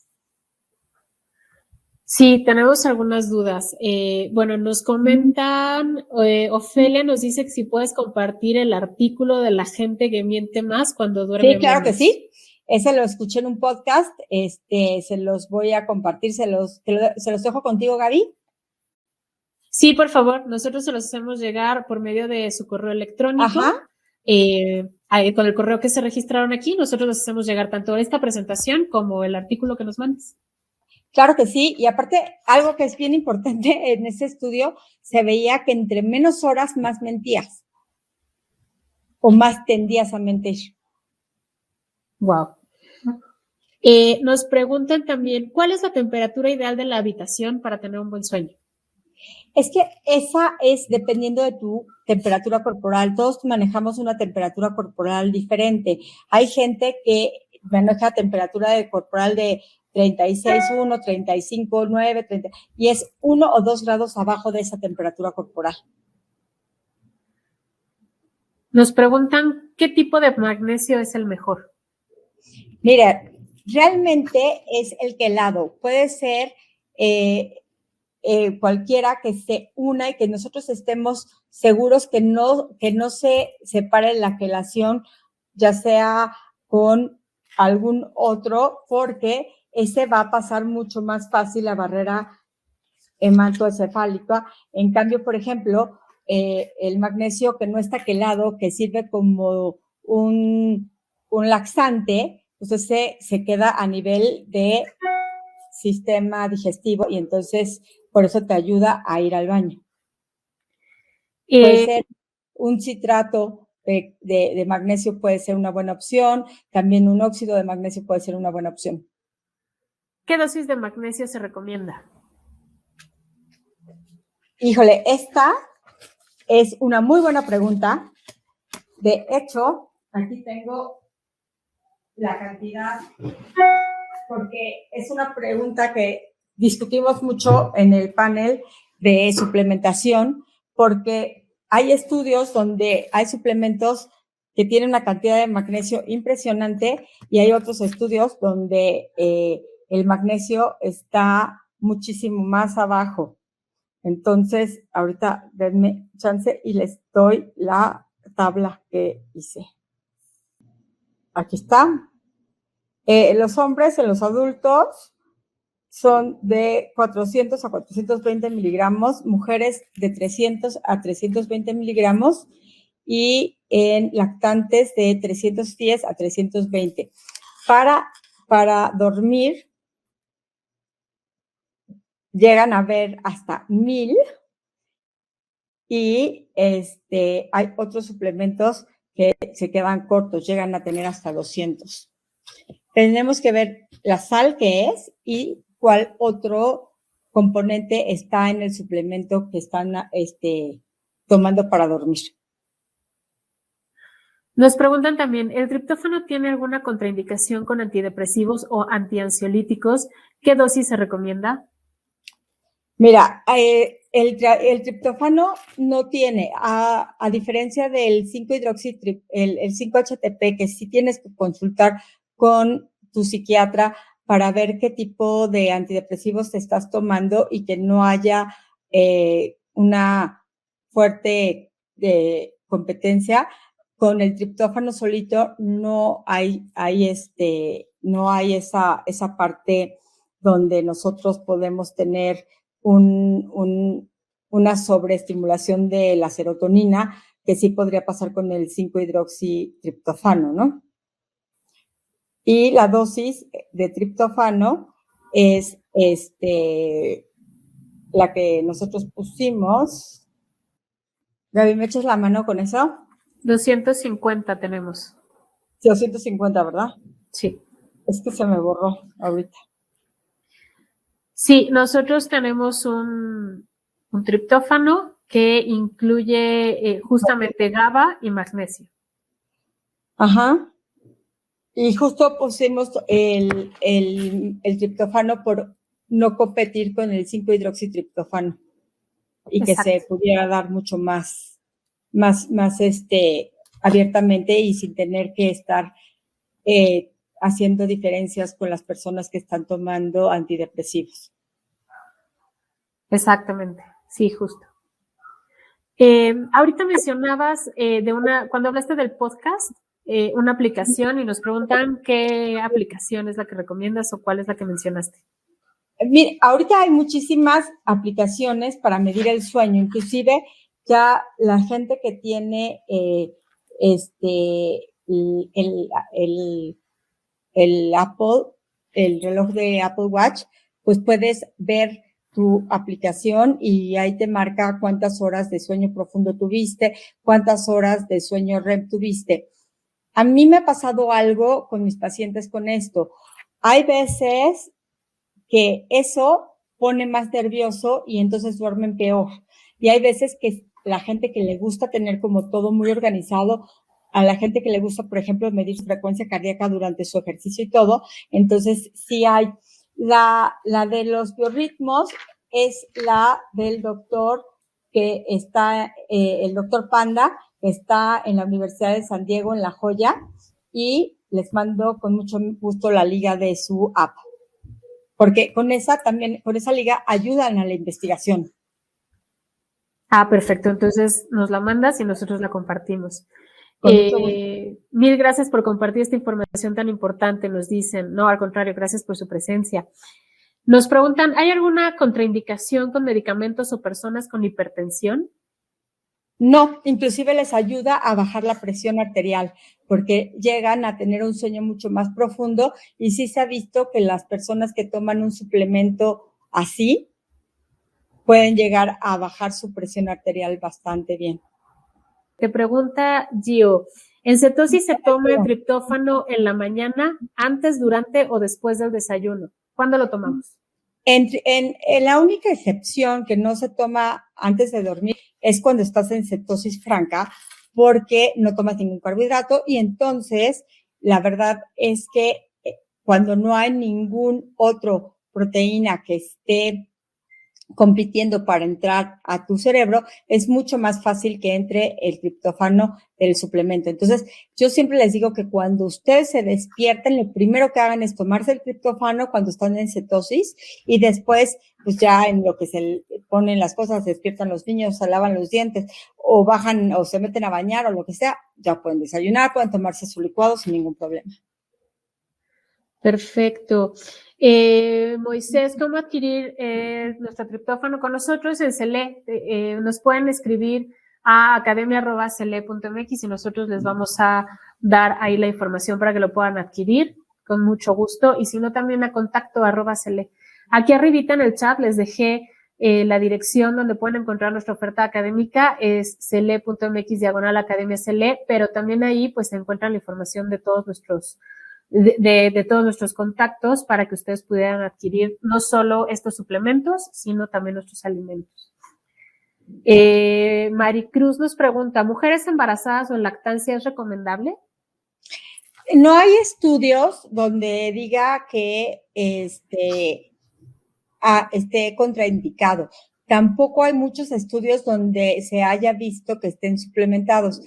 Sí, tenemos algunas dudas. Bueno, nos comentan, Ofelia nos dice que si puedes compartir el artículo de la gente que miente más cuando duerme menos. Sí, claro que sí. Ese lo escuché en un podcast, se los voy a compartir, se los dejo contigo, Gaby. Sí, por favor, nosotros se los hacemos llegar por medio de su correo electrónico. Ajá. Con el correo que se registraron aquí, nosotros les hacemos llegar tanto esta presentación como el artículo que nos mandes. Claro que sí, y aparte, algo que es bien importante en ese estudio, se veía que entre menos horas más mentías o más tendías a mentir. Wow. Nos preguntan también, ¿cuál es la temperatura ideal de la habitación para tener un buen sueño? Es que esa es dependiendo de tu temperatura corporal. Todos manejamos una temperatura corporal diferente. Hay gente que maneja temperatura corporal de 36,1, 35,9, 30, y es 1 o 2 grados abajo de esa temperatura corporal. Nos preguntan qué tipo de magnesio es el mejor. Mira, realmente es el quelado. Puede ser cualquiera que se una y que nosotros estemos seguros que no se separe la quelación, ya sea con algún otro, porque ese va a pasar mucho más fácil la barrera hematoencefálica. En cambio, por ejemplo, el magnesio que no está quelado, que sirve como un laxante, pues ese se queda a nivel de sistema digestivo y entonces por eso te ayuda a ir al baño. Puede ser un citrato de magnesio, puede ser una buena opción, también un óxido de magnesio puede ser una buena opción. ¿Qué dosis de magnesio se recomienda? Híjole, esta es una muy buena pregunta. De hecho, aquí tengo la cantidad, porque es una pregunta que discutimos mucho en el panel de suplementación, porque hay estudios donde hay suplementos que tienen una cantidad de magnesio impresionante y hay otros estudios donde el magnesio está muchísimo más abajo. Entonces, ahorita denme chance y les doy la tabla que hice. Aquí está. Los hombres en los adultos son de 400 a 420 miligramos, mujeres de 300 a 320 miligramos y en lactantes de 310 a 320. Para dormir llegan a ver hasta 1000 y hay otros suplementos que se quedan cortos, llegan a tener hasta 200. Tenemos que ver la sal que es y cuál otro componente está en el suplemento que están tomando para dormir. Nos preguntan también, ¿el triptófano tiene alguna contraindicación con antidepresivos o antiansiolíticos? ¿Qué dosis se recomienda? Mira, el triptófano no tiene, a diferencia del 5-hidroxitrip, el 5-HTP, que sí tienes que consultar con tu psiquiatra para ver qué tipo de antidepresivos te estás tomando y que no haya una fuerte competencia. Con el triptófano solito no hay esa parte donde nosotros podemos tener una sobreestimulación de la serotonina, que sí podría pasar con el 5-hidroxitriptofano, ¿no? Y la dosis de triptófano es la que nosotros pusimos. Gaby, ¿me echas la mano con eso? 250 tenemos. 250, ¿verdad? Sí. Es que se me borró ahorita. Sí, nosotros tenemos un triptófano que incluye justamente GABA y magnesio. Ajá. Y justo pusimos el triptófano por no competir con el 5-hidroxitriptofano y Exacto. Que se pudiera dar mucho más abiertamente y sin tener que estar haciendo diferencias con las personas que están tomando antidepresivos. Exactamente, sí, justo. Ahorita mencionabas cuando hablaste del podcast, una aplicación y nos preguntan qué aplicación es la que recomiendas o cuál es la que mencionaste. Mira, ahorita hay muchísimas aplicaciones para medir el sueño, inclusive ya la gente que tiene el Apple, el reloj de Apple Watch, pues puedes ver tu aplicación y ahí te marca cuántas horas de sueño profundo tuviste, cuántas horas de sueño REM tuviste. A mí me ha pasado algo con mis pacientes con esto. Hay veces que eso pone más nervioso y entonces duermen peor. Y hay veces que la gente que le gusta tener como todo muy organizado, a la gente que le gusta, por ejemplo, medir su frecuencia cardíaca durante su ejercicio y todo, entonces sí hay. La de los biorritmos es la del doctor que está el doctor Panda, que está en la Universidad de San Diego, en La Joya, y les mando con mucho gusto la liga de su app. Porque con esa liga ayudan a la investigación. Perfecto. Entonces nos la mandas y nosotros la compartimos. Mil gracias por compartir esta información tan importante, nos dicen. No, al contrario, gracias por su presencia. Nos preguntan, ¿hay alguna contraindicación con medicamentos o personas con hipertensión? No, inclusive les ayuda a bajar la presión arterial, porque llegan a tener un sueño mucho más profundo, y sí se ha visto que las personas que toman un suplemento así pueden llegar a bajar su presión arterial bastante bien. Te pregunta Gio, ¿en cetosis se toma el triptófano en la mañana, antes, durante o después del desayuno? ¿Cuándo lo tomamos? En la única excepción que no se toma antes de dormir es cuando estás en cetosis franca, porque no tomas ningún carbohidrato, y entonces la verdad es que cuando no hay ningún otro proteína que esté compitiendo para entrar a tu cerebro, es mucho más fácil que entre el triptófano del suplemento. Entonces, yo siempre les digo que cuando ustedes se despierten, lo primero que hagan es tomarse el triptófano cuando están en cetosis, y después, pues ya en lo que se ponen las cosas, se despiertan los niños, se lavan los dientes, o bajan, o se meten a bañar, o lo que sea, ya pueden desayunar, pueden tomarse su licuado sin ningún problema. Perfecto. Moisés, ¿cómo adquirir nuestro triptófano con nosotros en Cele? Nos pueden escribir a academia@cele.mx y nosotros les vamos a dar ahí la información para que lo puedan adquirir con mucho gusto, y si no, también a contacto@cele. Aquí arribita en el chat les dejé la dirección donde pueden encontrar nuestra oferta académica, es cele.mx/academia Cele, pero también ahí pues se encuentra la información de todos nuestros de todos nuestros contactos para que ustedes pudieran adquirir no solo estos suplementos, sino también nuestros alimentos. Maricruz nos pregunta, ¿mujeres embarazadas o en lactancia es recomendable? No hay estudios donde diga que esté contraindicado. Tampoco hay muchos estudios donde se haya visto que estén suplementados.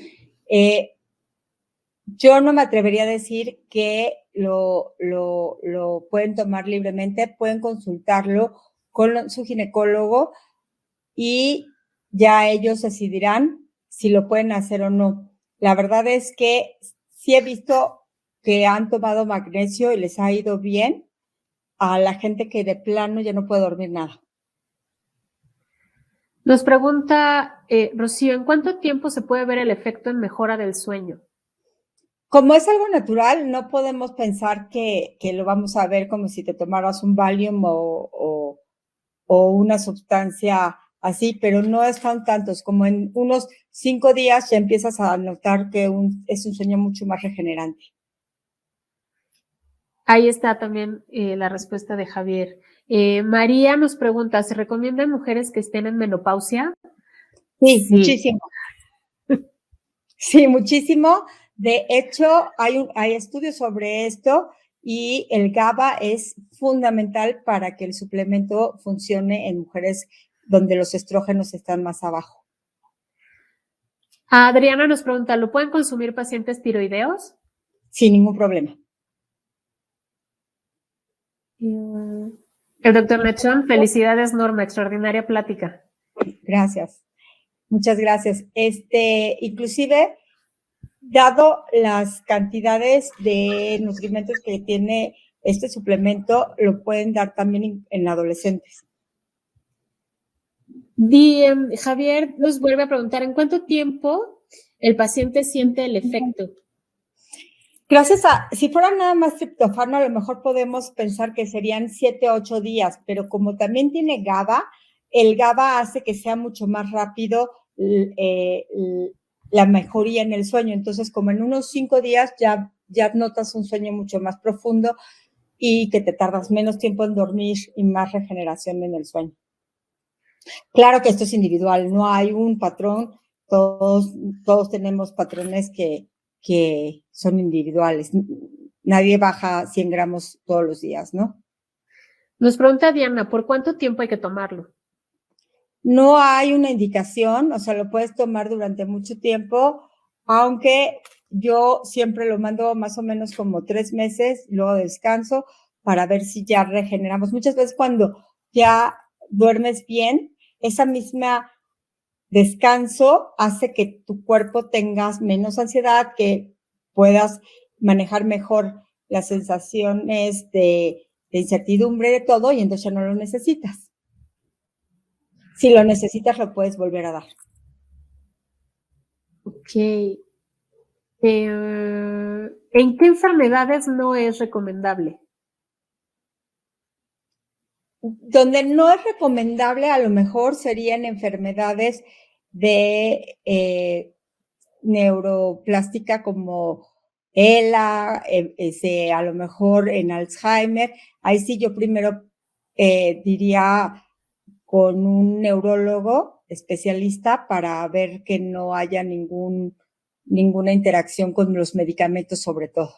Yo no me atrevería a decir que lo pueden tomar libremente, pueden consultarlo con su ginecólogo y ya ellos decidirán si lo pueden hacer o no. La verdad es que sí he visto que han tomado magnesio y les ha ido bien a la gente que de plano ya no puede dormir nada. Nos pregunta Rocío, ¿en cuánto tiempo se puede ver el efecto en mejora del sueño? Como es algo natural, no podemos pensar que lo vamos a ver como si te tomaras un Valium o una sustancia así, pero no están tantos. Como en unos 5 días ya empiezas a notar que es un sueño mucho más regenerante. Ahí está también la respuesta de Javier. María nos pregunta, ¿se recomienda en mujeres que estén en menopausia? Sí, muchísimo. Sí, muchísimo. De hecho, hay estudios sobre esto, y el GABA es fundamental para que el suplemento funcione en mujeres donde los estrógenos están más abajo. Adriana nos pregunta, ¿lo pueden consumir pacientes tiroideos? Sin ningún problema. El doctor Mechón, felicidades, Norma, extraordinaria plática. Gracias. Muchas gracias. Inclusive, dado las cantidades de nutrimentos que tiene este suplemento, lo pueden dar también en adolescentes. Javier nos vuelve a preguntar, ¿en cuánto tiempo el paciente siente el efecto? Si fuera nada más triptófano, a lo mejor podemos pensar que serían 7 o 8 días, pero como también tiene GABA, el GABA hace que sea mucho más rápido la mejoría en el sueño. Entonces, como en unos 5 días ya notas un sueño mucho más profundo y que te tardas menos tiempo en dormir y más regeneración en el sueño. Claro que esto es individual, no hay un patrón, todos tenemos patrones que son individuales. Nadie baja 100 gramos todos los días, ¿no? Nos pregunta Diana, ¿por cuánto tiempo hay que tomarlo? No hay una indicación, o sea, lo puedes tomar durante mucho tiempo, aunque yo siempre lo mando más o menos como 3 meses, luego descanso para ver si ya regeneramos. Muchas veces cuando ya duermes bien, esa misma descanso hace que tu cuerpo tengas menos ansiedad, que puedas manejar mejor las sensaciones de incertidumbre de todo y entonces ya no lo necesitas. Si lo necesitas, lo puedes volver a dar. Ok. ¿En qué enfermedades no es recomendable? Donde no es recomendable, a lo mejor serían enfermedades de neuroplástica como ELA, a lo mejor en Alzheimer. Ahí sí yo primero diría con un neurólogo especialista para ver que no haya ninguna interacción con los medicamentos sobre todo.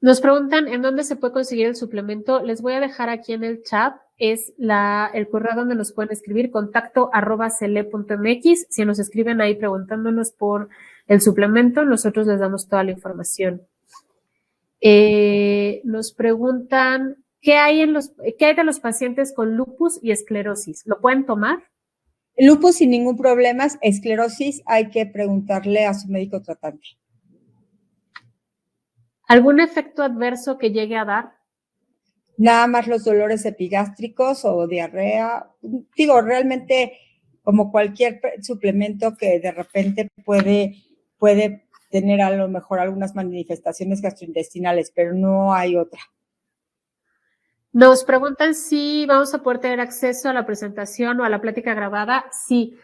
Nos preguntan en dónde se puede conseguir el suplemento. Les voy a dejar aquí en el chat. Es el correo donde nos pueden escribir, contacto@cele.mx. Si nos escriben ahí preguntándonos por el suplemento, nosotros les damos toda la información. Nos preguntan, ¿qué hay de los pacientes con lupus y esclerosis? ¿Lo pueden tomar? Lupus sin ningún problema, esclerosis hay que preguntarle a su médico tratante. ¿Algún efecto adverso que llegue a dar? Nada más los dolores epigástricos o diarrea. Digo, realmente como cualquier suplemento que de repente puede tener a lo mejor algunas manifestaciones gastrointestinales, pero no hay otra. Nos preguntan si vamos a poder tener acceso a la presentación o a la plática grabada. Sí.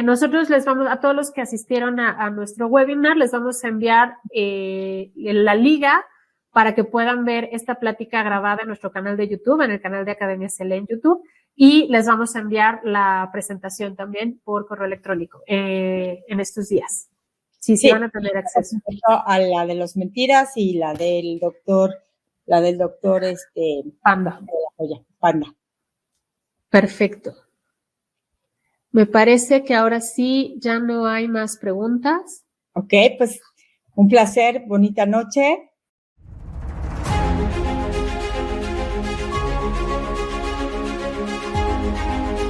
Nosotros les vamos, a todos los que asistieron a nuestro webinar, les vamos a enviar la liga para que puedan ver esta plática grabada en nuestro canal de YouTube, en el canal de Academia Cele en YouTube, y les vamos a enviar la presentación también por correo electrónico en estos días. Sí, van a tener acceso. A la de los mentiras y la del doctor Panda. Panda. Perfecto. Me parece que ahora sí ya no hay más preguntas. Ok, pues un placer, bonita noche.